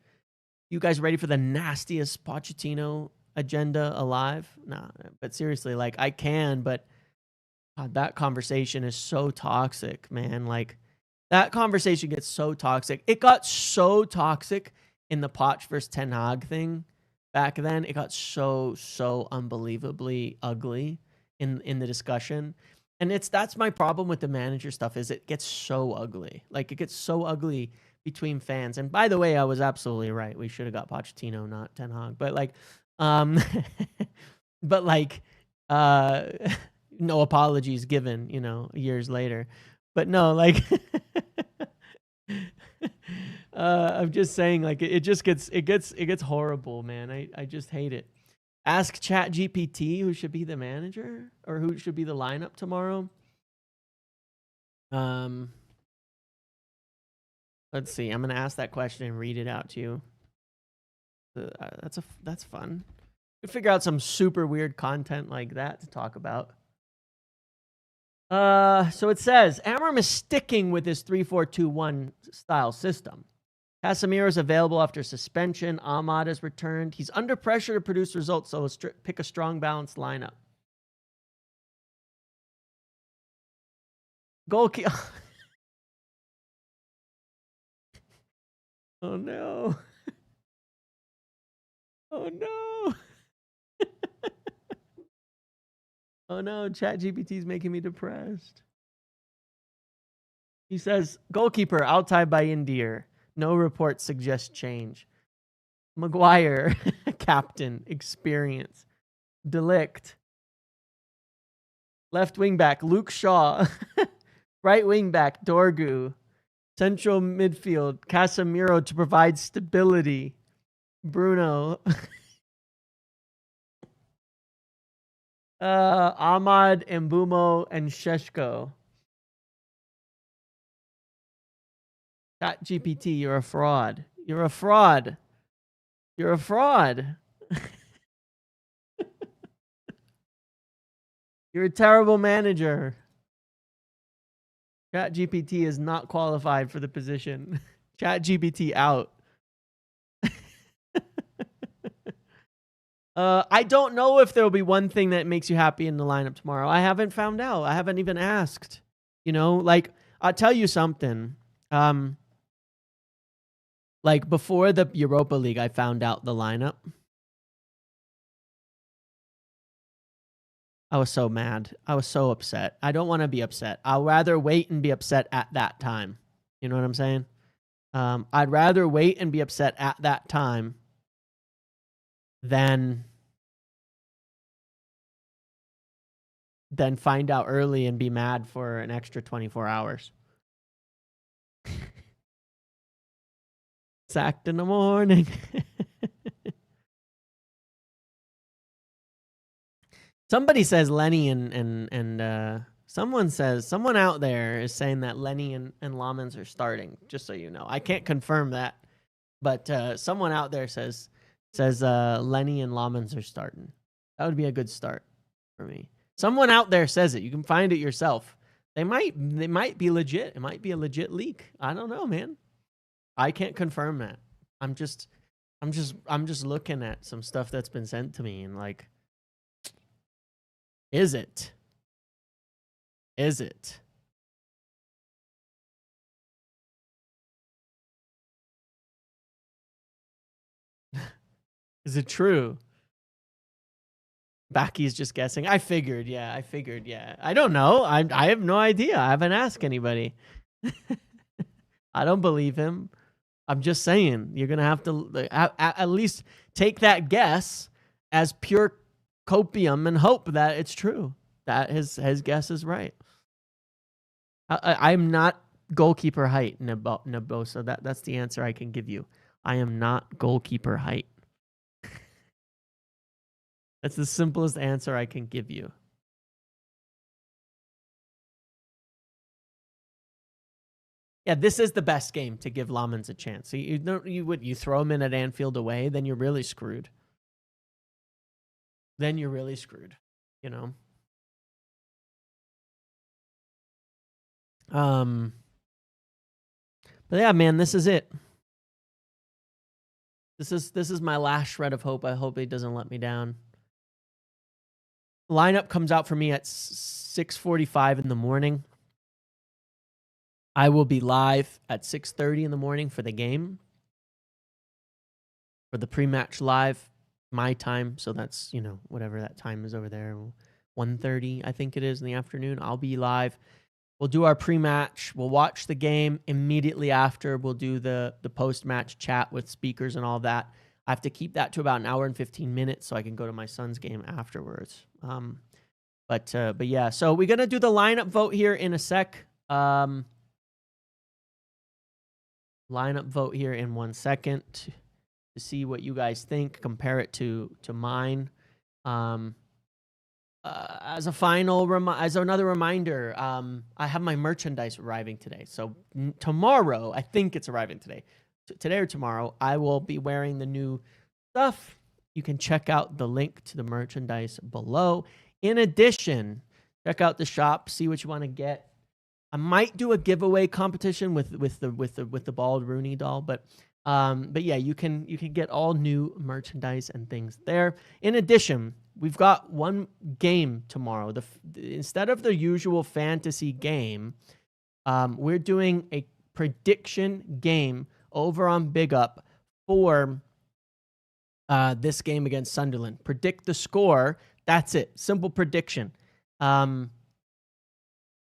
You guys ready for the nastiest Pochettino agenda alive? Nah, but seriously, like, I can, but God, that conversation is so toxic, man. Like, that conversation gets so toxic. It got so toxic in the Poch versus Ten Hag thing back then. It got so unbelievably ugly in the discussion. And that's my problem with the manager stuff, is it gets so ugly. Like, it gets so ugly between fans. And by the way, I was absolutely right. We should have got Pochettino, not Ten Hag. But like, no apologies given, you know, years later. But no, like, I'm just saying, like, it gets horrible, man. I just hate it. Ask ChatGPT who should be the manager or who should be the lineup tomorrow. Let's see. I'm gonna ask that question and read it out to you. That's fun. We figure out some super weird content like that to talk about. So it says Amorim is sticking with his 3-4-2-1 style system. Casemiro is available after suspension. Ahmad has returned. He's under pressure to produce results, so pick a strong, balanced lineup. Goalkeeper. Oh no. Oh no. Oh no, ChatGPT is making me depressed. He says, goalkeeper, Altay by Indir. No reports suggest change. Maguire, captain, experience. Delict. Left wing back, Luke Shaw. Right wing back, Dorgu. Central midfield, Casemiro to provide stability. Bruno. Ahmad, Mbumo, and Sheshko. ChatGPT, you're a fraud. You're a fraud. You're a fraud. You're a terrible manager. ChatGPT is not qualified for the position. ChatGPT out. I don't know if there will be one thing that makes you happy in the lineup tomorrow. I haven't found out. I haven't even asked. You know, like, I'll tell you something. Like, before the Europa League, I found out the lineup. I was so mad. I was so upset. I don't want to be upset. I'll rather wait and be upset at that time. You know what I'm saying? I'd rather wait and be upset at that time than find out early and be mad for an extra 24 hours. Sacked in the morning. Somebody says Lenny and someone out there is saying that Lenny and Lamens are starting, just so you know. I can't confirm that, but someone out there says Lenny and Lamens are starting. That would be a good start for me. Someone out there says it. You can find it yourself. They might be legit. It might be a legit leak. I don't know, man. I can't confirm that. I'm just looking at some stuff that's been sent to me and like, is it? Is it? Is it true? Baki's just guessing. I figured, yeah. I don't know. I have no idea. I haven't asked anybody. I don't believe him. I'm just saying, you're going to have to at least take that guess as pure copium and hope that it's true, that his guess is right. I'm not goalkeeper height, Nabosa. That's the answer I can give you. I am not goalkeeper height. That's the simplest answer I can give you. Yeah, this is the best game to give Lamans a chance. So you throw him in at Anfield away, then you're really screwed. Then you're really screwed, you know. But yeah, man, this is it. This is my last shred of hope. I hope he doesn't let me down. Lineup comes out for me at 6:45 in the morning. I will be live at 6:30 in the morning for the game. For the pre-match live, my time. So that's, you know, whatever that time is over there. 1:30, I think it is in the afternoon. I'll be live. We'll do our pre-match. We'll watch the game immediately after. We'll do the post-match chat with speakers and all that. I have to keep that to about an hour and 15 minutes so I can go to my son's game afterwards. But yeah, so we're going to do the lineup vote here in a sec. Lineup vote here in 1 second to see what you guys think. Compare it to mine. As another reminder, I have my merchandise arriving today. So tomorrow, I think it's arriving today. Today or tomorrow, I will be wearing the new stuff. You can check out the link to the merchandise below. In addition, check out the shop, see what you want to get. I might do a giveaway competition with the bald Rooney doll, but yeah, you can get all new merchandise and things there. In addition, we've got one game tomorrow. Instead of the usual fantasy game, we're doing a prediction game over on Big Up for this game against Sunderland. Predict the score. That's it. Simple prediction.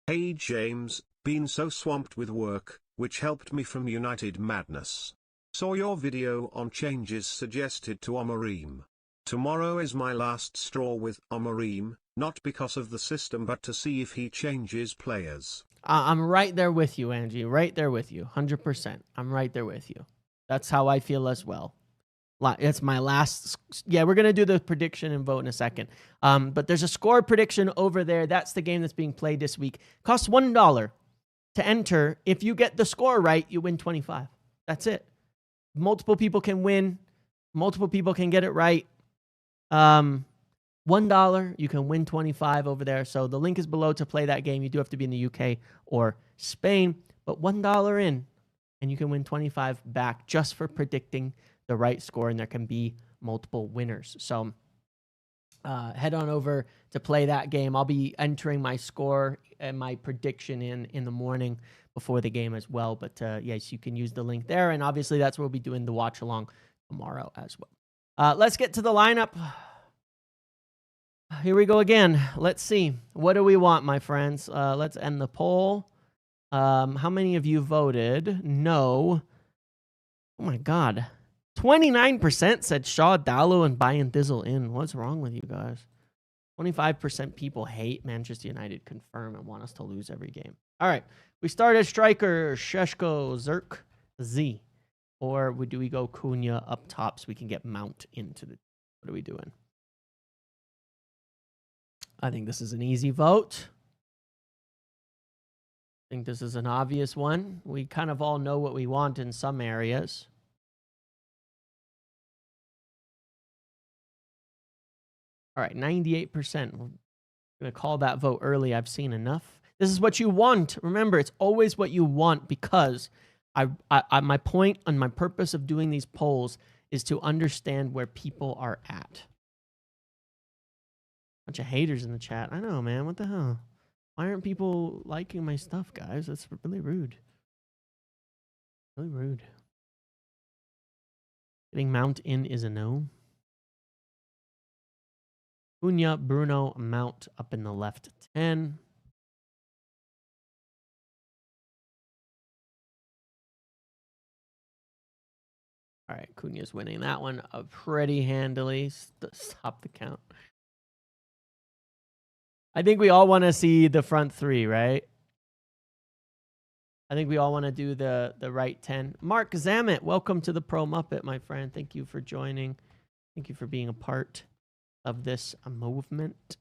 Hey James, been so swamped with work, which helped me from United madness. Saw your video on changes suggested to Amorim. Tomorrow is my last straw with Amorim, not because of the system but to see if he changes players. I'm right there with you, Angie. Right there with you. 100%. I'm right there with you. That's how I feel as well. It's my last. Yeah, we're going to do the prediction and vote in a second. But there's a score prediction over there. That's the game that's being played this week. Costs $1 to enter. If you get the score right, you win 25. That's it. Multiple people can win. Multiple people can get it right. $1, you can win 25 over there. So the link is below to play that game. You do have to be in the UK or Spain, but $1 in, and you can win 25 back just for predicting the right score, and there can be multiple winners. So head on over to play that game. I'll be entering my score and my prediction in the morning before the game as well. But yes, you can use the link there, and obviously that's where we'll be doing the watch along tomorrow as well. Let's get to the lineup. Here we go again. Let's see. What do we want, my friends? Let's end the poll. How many of you voted no? Oh my God. 29% said Shaw, Dalot, and Bayern Dizzle in. What's wrong with you guys? 25% people hate Manchester United, confirm, and want us to lose every game. All right. We start as striker, Sheshko, Zirk, Z. Or do we go Cunha up top so we can get Mount into the... What are we doing? I think this is an easy vote. I think this is an obvious one. We kind of all know what we want in some areas. All right, 98%. We're going to call that vote early. I've seen enough. This is what you want. Remember, it's always what you want because my point and my purpose of doing these polls is to understand where people are at. Bunch of haters in the chat. I know, man. What the hell? Why aren't people liking my stuff, guys? That's really rude. Really rude. Getting Mount in is a no. Cunha, Bruno, Mount up in the left 10. Cunha's winning that one pretty handily. Stop the count. I think we all want to see the front three, right? I think we all want to do the right 10. Mark Zamet, welcome to the Pro Muppet, my friend. Thank you for joining. Thank you for being a part of this movement.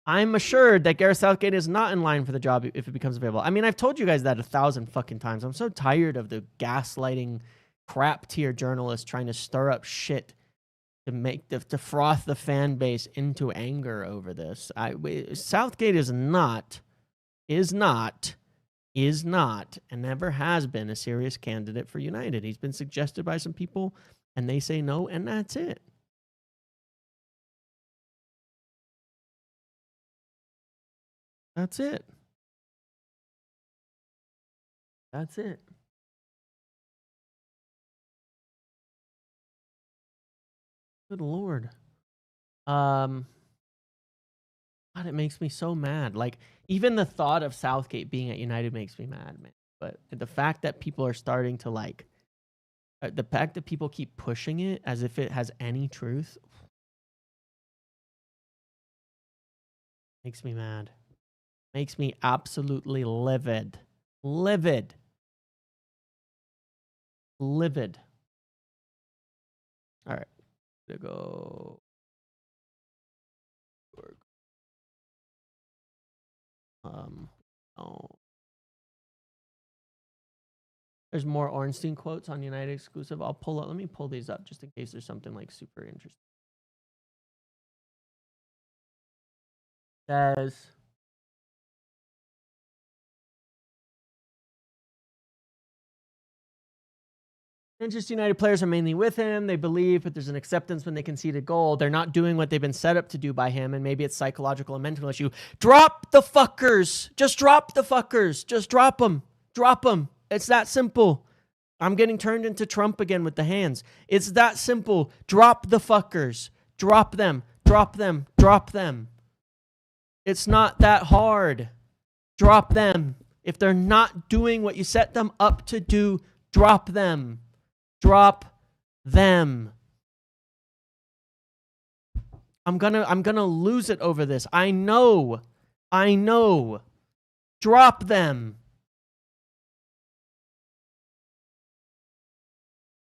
I'm assured that Gareth Southgate is not in line for the job if it becomes available. I mean, I've told you guys that 1,000 fucking times. I'm so tired of the gaslighting crap tier journalists trying to stir up shit to froth the fan base into anger over this. Southgate is not, and never has been a serious candidate for United. He's been suggested by some people, and they say no, and that's it. That's it. That's it. Good Lord. God, it makes me so mad. Like, even the thought of Southgate being at United makes me mad, man. But the fact that people are starting to the fact that people keep pushing it as if it has any truth makes me mad. Makes me absolutely livid. Livid. Livid. All right. To go. Oh. There's more Ornstein quotes on United exclusive. Let me pull these up just in case there's something like super interesting. Says Manchester United players are mainly with him. They believe that there's an acceptance when they concede a goal. They're not doing what they've been set up to do by him, and maybe it's psychological and mental issue. Drop the fuckers. Just drop the fuckers. Just drop them. Drop them. It's that simple. I'm getting turned into Trump again with the hands. It's that simple. Drop the fuckers. Drop them. Drop them. Drop them. It's not that hard. Drop them. If they're not doing what you set them up to do, drop them. Drop them. I'm gonna lose it over this. I know. Drop them.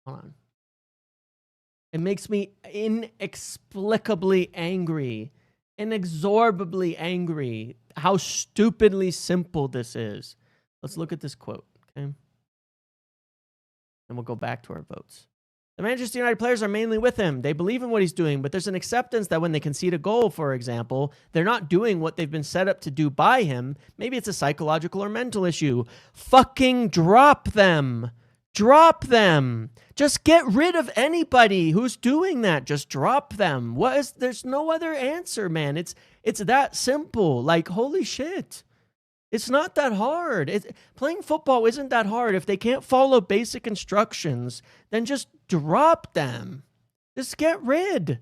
Hold on. It makes me inexplicably angry, inexorably angry how stupidly simple this is. Let's look at this quote, okay? And we'll go back to our votes. The Manchester United players are mainly with him. They believe in what he's doing, but there's an acceptance that when they concede a goal, for example, they're not doing what they've been set up to do by him. Maybe it's a psychological or mental issue. Fucking drop them. Drop them. Just get rid of anybody who's doing that. Just drop them. There's no other answer, man. It's that simple. Like, holy shit. It's not that hard. Playing football isn't that hard. If they can't follow basic instructions, then just drop them. Just get rid.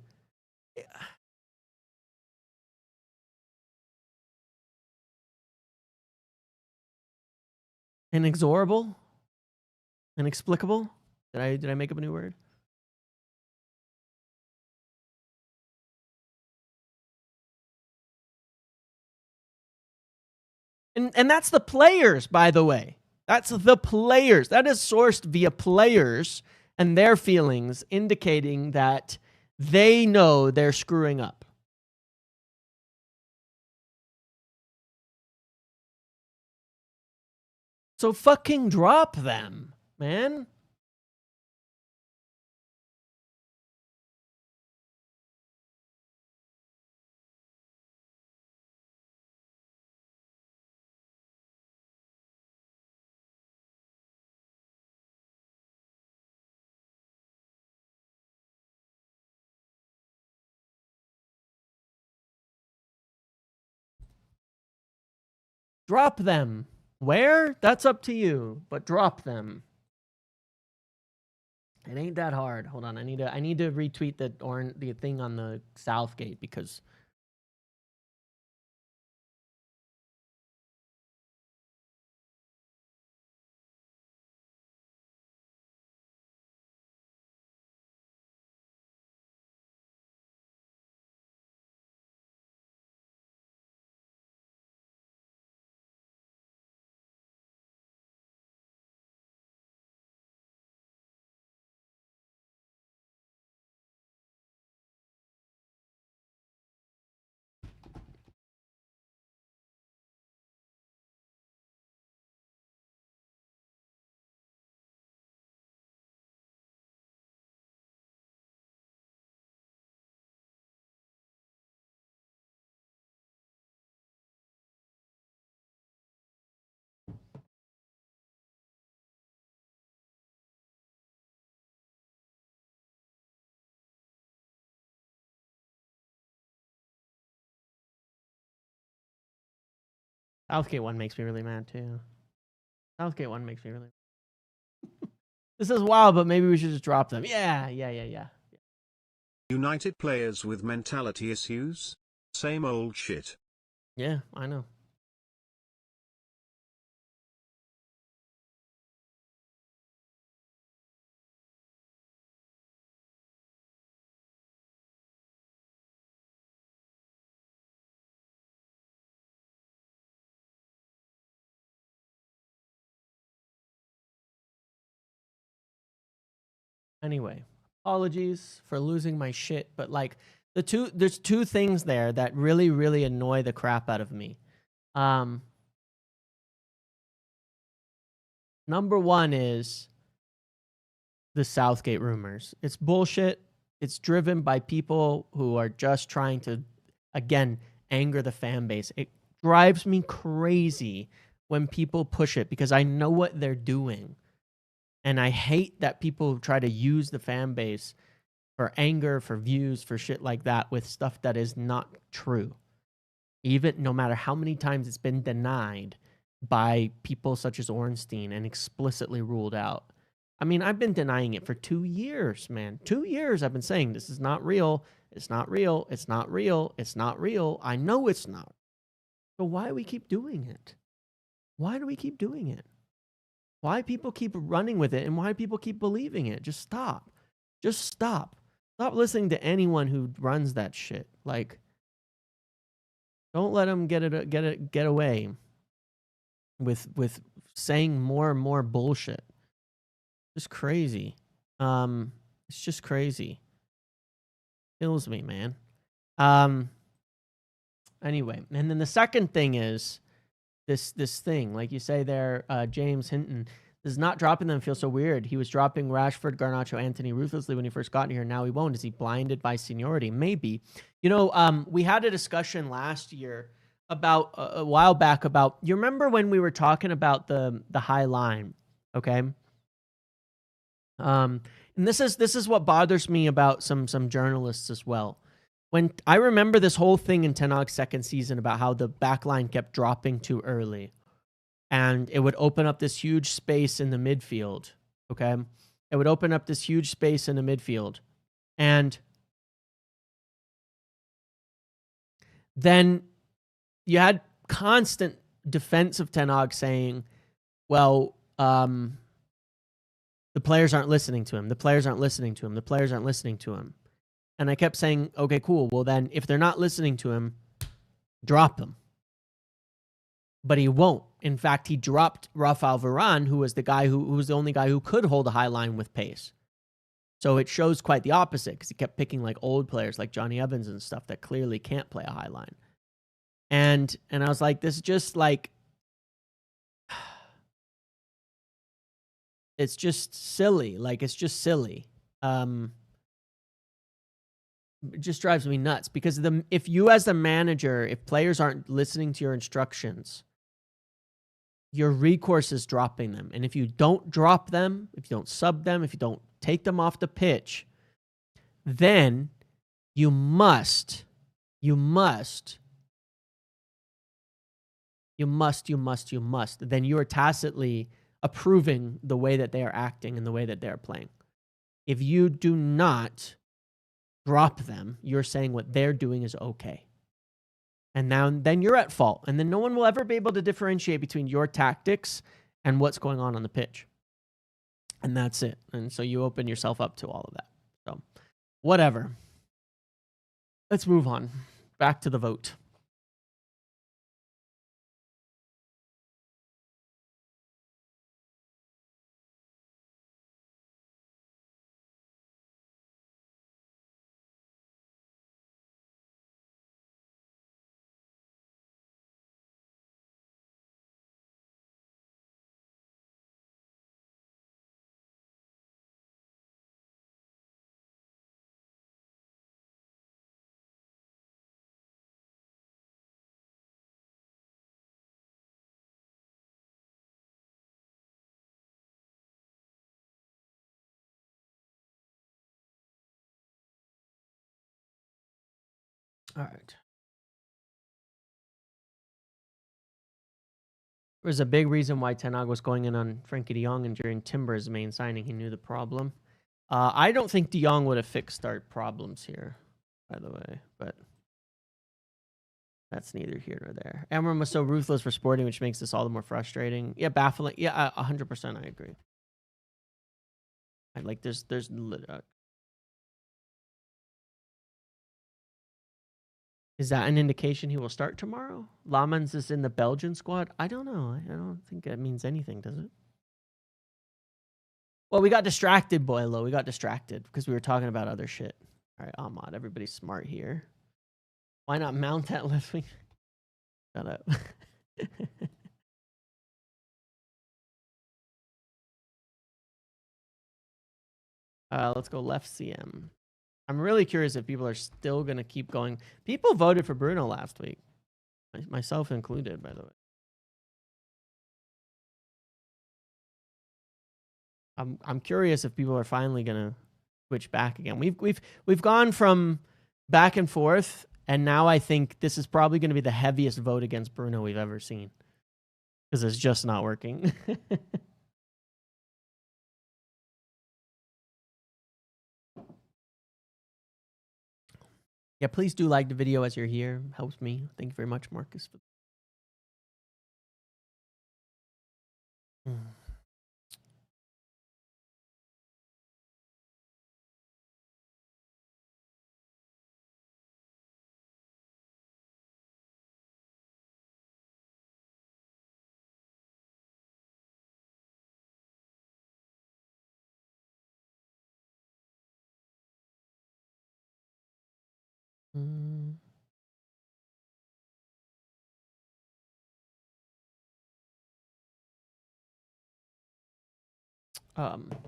Inexorable? Inexplicable? Did I make up a new word? And that's the players, by the way. That's the players. That is sourced via players and their feelings, indicating that they know they're screwing up. So fucking drop them, man. Drop them. Where? That's up to you, but drop them. It ain't that hard. Hold on, I need to retweet the thing on the Southgate because Southgate one makes me really mad too. Southgate one makes me really. This is wild, but maybe we should just drop them. Yeah. United players with mentality issues? Same old shit. Yeah, I know. Anyway, apologies for losing my shit, but like there's two things there that really, really annoy the crap out of me. Number one is the Southgate rumors. It's bullshit. It's driven by people who are just trying to, again, anger the fan base. It drives me crazy when people push it because I know what they're doing. And I hate that people try to use the fan base for anger, for views, for shit like that with stuff that is not true. Even no matter how many times it's been denied by people such as Ornstein and explicitly ruled out. I mean, I've been denying it for 2 years, man. 2 years I've been saying this is not real. It's not real. It's not real. It's not real. I know it's not. So why do we keep doing it? Why do we keep doing it? Why people keep running with it and why people keep believing it? Just stop. Just stop. Stop listening to anyone who runs that shit. Like, don't let them get away with saying more and more bullshit. Just crazy. It's just crazy. Kills me, man. Anyway, and then the second thing is this thing, like you say there, James Hinton. Does not dropping them feel so weird? He was dropping Rashford, Garnacho, Anthony ruthlessly when he first got here. Now he won't. Is he blinded by seniority? Maybe. You know, we had a discussion last year about a while back about. You remember when we were talking about the high line? Okay. And this is what bothers me about some journalists as well. When I remember this whole thing in Ten Hag's second season about how the back line kept dropping too early. And it would open up this huge space in the midfield, okay? It would open up this huge space in the midfield. And then you had constant defense of Ten Hag saying, well, the players aren't listening to him. The players aren't listening to him. The players aren't listening to him. And I kept saying, okay, cool. Well, then if they're not listening to him, drop him. But he won't. In fact, he dropped Rafael Varane, who was the guy who was the only guy who could hold a high line with pace. So it shows quite the opposite because he kept picking like old players like Johnny Evans and stuff that clearly can't play a high line. And I was like, this is just like, it's just silly. Like, it's just silly. It just drives me nuts because if you as the manager, if players aren't listening to your instructions, your recourse is dropping them. And if you don't drop them, if you don't sub them, if you don't take them off the pitch, then you must, then you are tacitly approving the way that they are acting and the way that they are playing. If you do not drop them, you're saying what they're doing is okay. And then you're at fault. And then no one will ever be able to differentiate between your tactics and what's going on the pitch. And that's it. And so you open yourself up to all of that. So whatever. Let's move on. Back to the vote. All right. was a big reason why Ten Hag was going in on Frankie de Jong and during Timber's main signing. He knew the problem. I don't think de Jong would have fixed our problems here, by the way, but that's neither here nor there. Amorim was so ruthless for Sporting, which makes this all the more frustrating. Yeah, baffling. Yeah, 100%. I agree. I like there's is that an indication he will start tomorrow? Lamans is in the Belgian squad. I don't know. I don't think that means anything, does it? Well, we got distracted, Boylo. We got distracted because we were talking about other shit. All right, Ahmad, everybody's smart here. Why not mount that left wing? Shut up. Let's go left CM. I'm really curious if people are still going to keep going. People voted for Bruno last week, myself included, by the way. I'm curious if people are finally going to switch back again. We've gone from back and forth, and now I think this is probably going to be the heaviest vote against Bruno we've ever seen because it's just not working. Yeah, please do like the video as you're here. Helps me. Thank you very much, Marcus.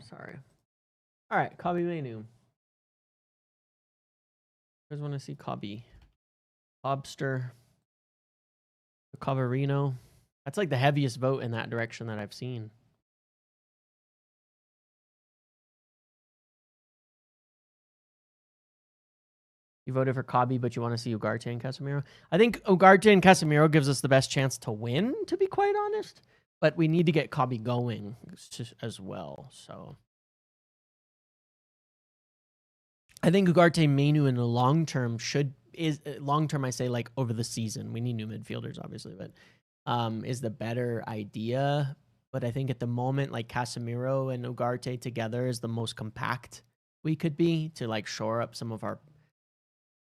Sorry. All right, Kabi Menu. You guys want to see Kabi? Lobster. Cavarino. That's like the heaviest vote in that direction that I've seen. You voted for Kabi, but you want to see Ugarte and Casemiro? I think Ugarte and Casemiro gives us the best chance to win, to be quite honest. But we need to get Kabi going as well. So I think Ugarte Menu in the long term long term. I say like over the season. We need new midfielders, obviously, but is the better idea. But I think at the moment, like Casemiro and Ugarte together is the most compact we could be to like shore up some of our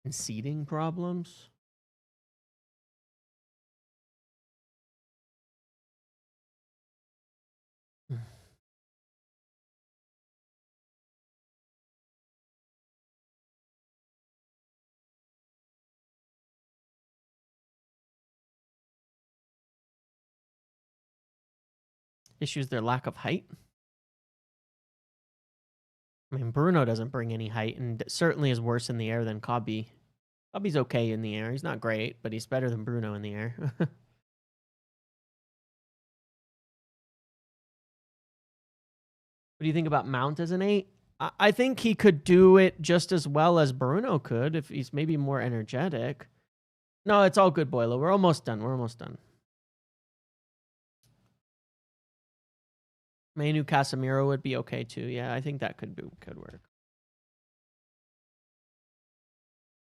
conceding problems. Issues their lack of height. I mean, Bruno doesn't bring any height and certainly is worse in the air than Kabi. Kabi's okay in the air. He's not great, but he's better than Bruno in the air. What do you think about Mount as an 8? I think he could do it just as well as Bruno could if he's maybe more energetic. No, it's all good, Boilo. We're almost done. We're almost done. Manu Casemiro would be okay too. Yeah, I think that could work.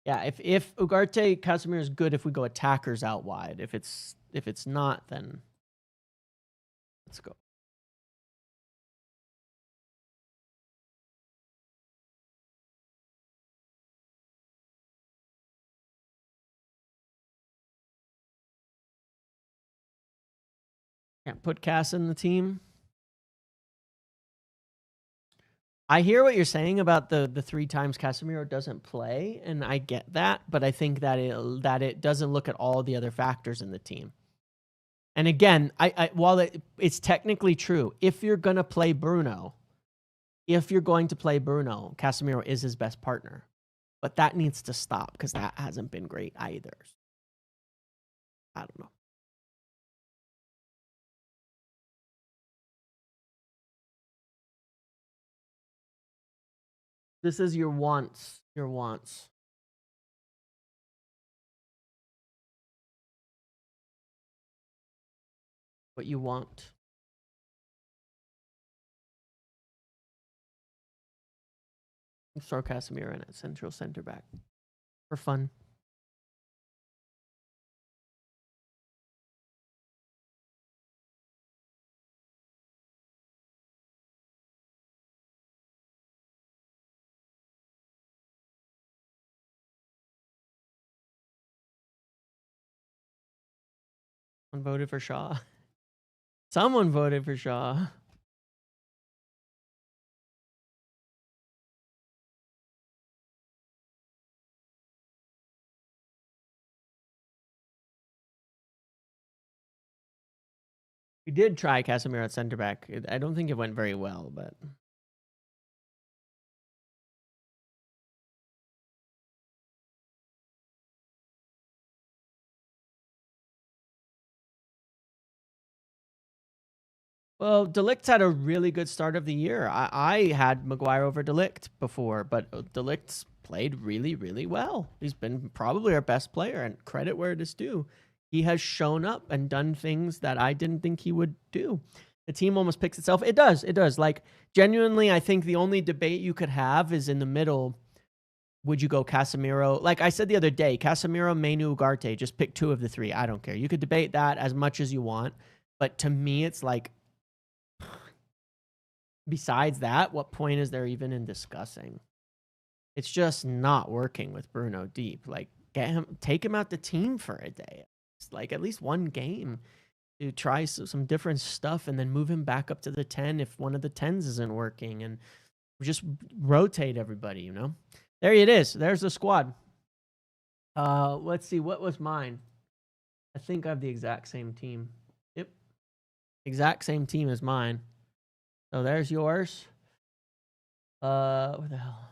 Yeah, if Ugarte Casemiro is good if we go attackers out wide. If it's not, then let's go. Can't put Cass in the team. I hear what you're saying about the 3 times Casemiro doesn't play, and I get that, but I think that it doesn't look at all the other factors in the team. And again, while it's technically true, if you're going to play Bruno, Casemiro is his best partner. But that needs to stop because that hasn't been great either. I don't know. This is your wants. Your wants. what you want. Throw Casemiro in at central center back for fun. Someone voted for Shaw. Someone voted for Shaw. We did try Casemiro at center back. I don't think it went very well, but well, Delict's had a really good start of the year. I had Maguire over Delict before, but Delict's played really, really well. He's been probably our best player, and credit where it is due. He has shown up and done things that I didn't think he would do. The team almost picks itself. It does. It does. Like, genuinely, I think the only debate you could have is in the middle. Would you go Casemiro? Like I said the other day, Casemiro, Mainu, Ugarte. Just pick two of the three. I don't care. You could debate that as much as you want. But to me, it's like, besides that, what point is there even in discussing? It's just not working with Bruno deep. Like, take him out the team for a day. It's like at least one game to try some different stuff and then move him back up to the 10 if one of the 10s isn't working, and just rotate everybody, you know? There it is. There's the squad. Let's see. What was mine? I think I have the exact same team. Yep. Exact same team as mine. So there's yours. What the hell?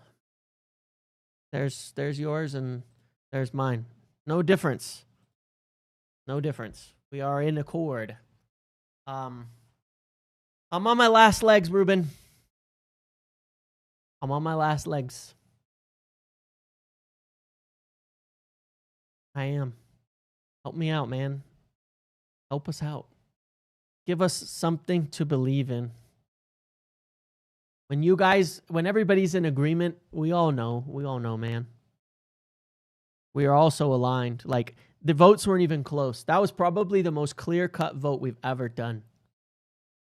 There's yours and there's mine. No difference. No difference. We are in accord. I'm on my last legs, Ruben. I'm on my last legs. I am. Help me out, man. Help us out. Give us something to believe in. When everybody's in agreement, we all know, man. We are also aligned. Like, the votes weren't even close. That was probably the most clear-cut vote we've ever done.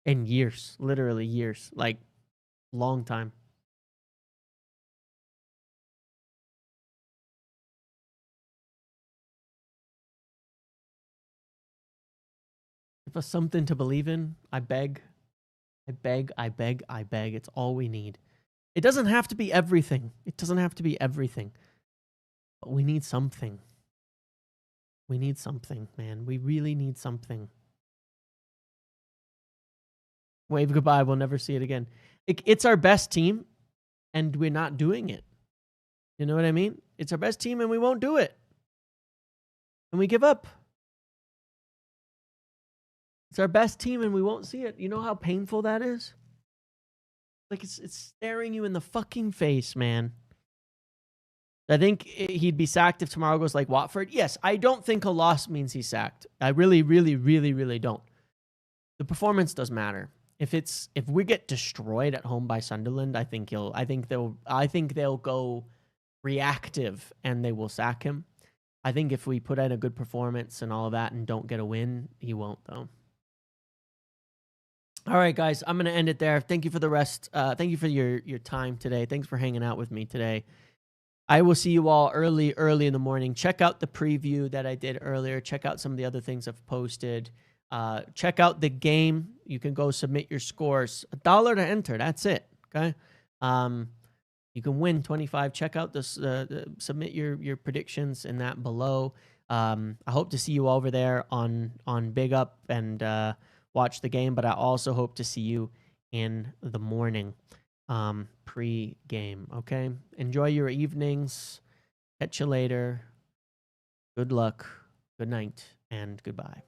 In years. Literally years. Like, long time. Give us something to believe in. I beg. I beg, I beg, I beg. It's all we need. It doesn't have to be everything. It doesn't have to be everything. But we need something. We need something, man. We really need something. Wave goodbye. We'll never see it again. It's our best team, and we're not doing it. You know what I mean? It's our best team, and we won't do it. And we give up. It's our best team, and we won't see it. You know how painful that is? Like, it's staring you in the fucking face, man. I think he'd be sacked if tomorrow goes like Watford. Yes, I don't think a loss means he's sacked. I really, really, really, really don't. The performance does matter. If we get destroyed at home by Sunderland, I think they'll go reactive and they will sack him. I think if we put in a good performance and all of that and don't get a win, he won't though. All right, guys, I'm going to end it there. Thank you for the rest. Thank you for your time today. Thanks for hanging out with me today. I will see you all early in the morning. Check out the preview that I did earlier. Check out some of the other things I've posted. Check out the game. You can go submit your scores. $1 to enter. That's it. Okay. You can win 25. Check out this. Submit your predictions in that below. I hope to see you over there on Big Up and watch the game. But I also hope to see you in the morning. Pre-game. Okay. Enjoy your evenings. Catch you later. Good luck. Good night and goodbye.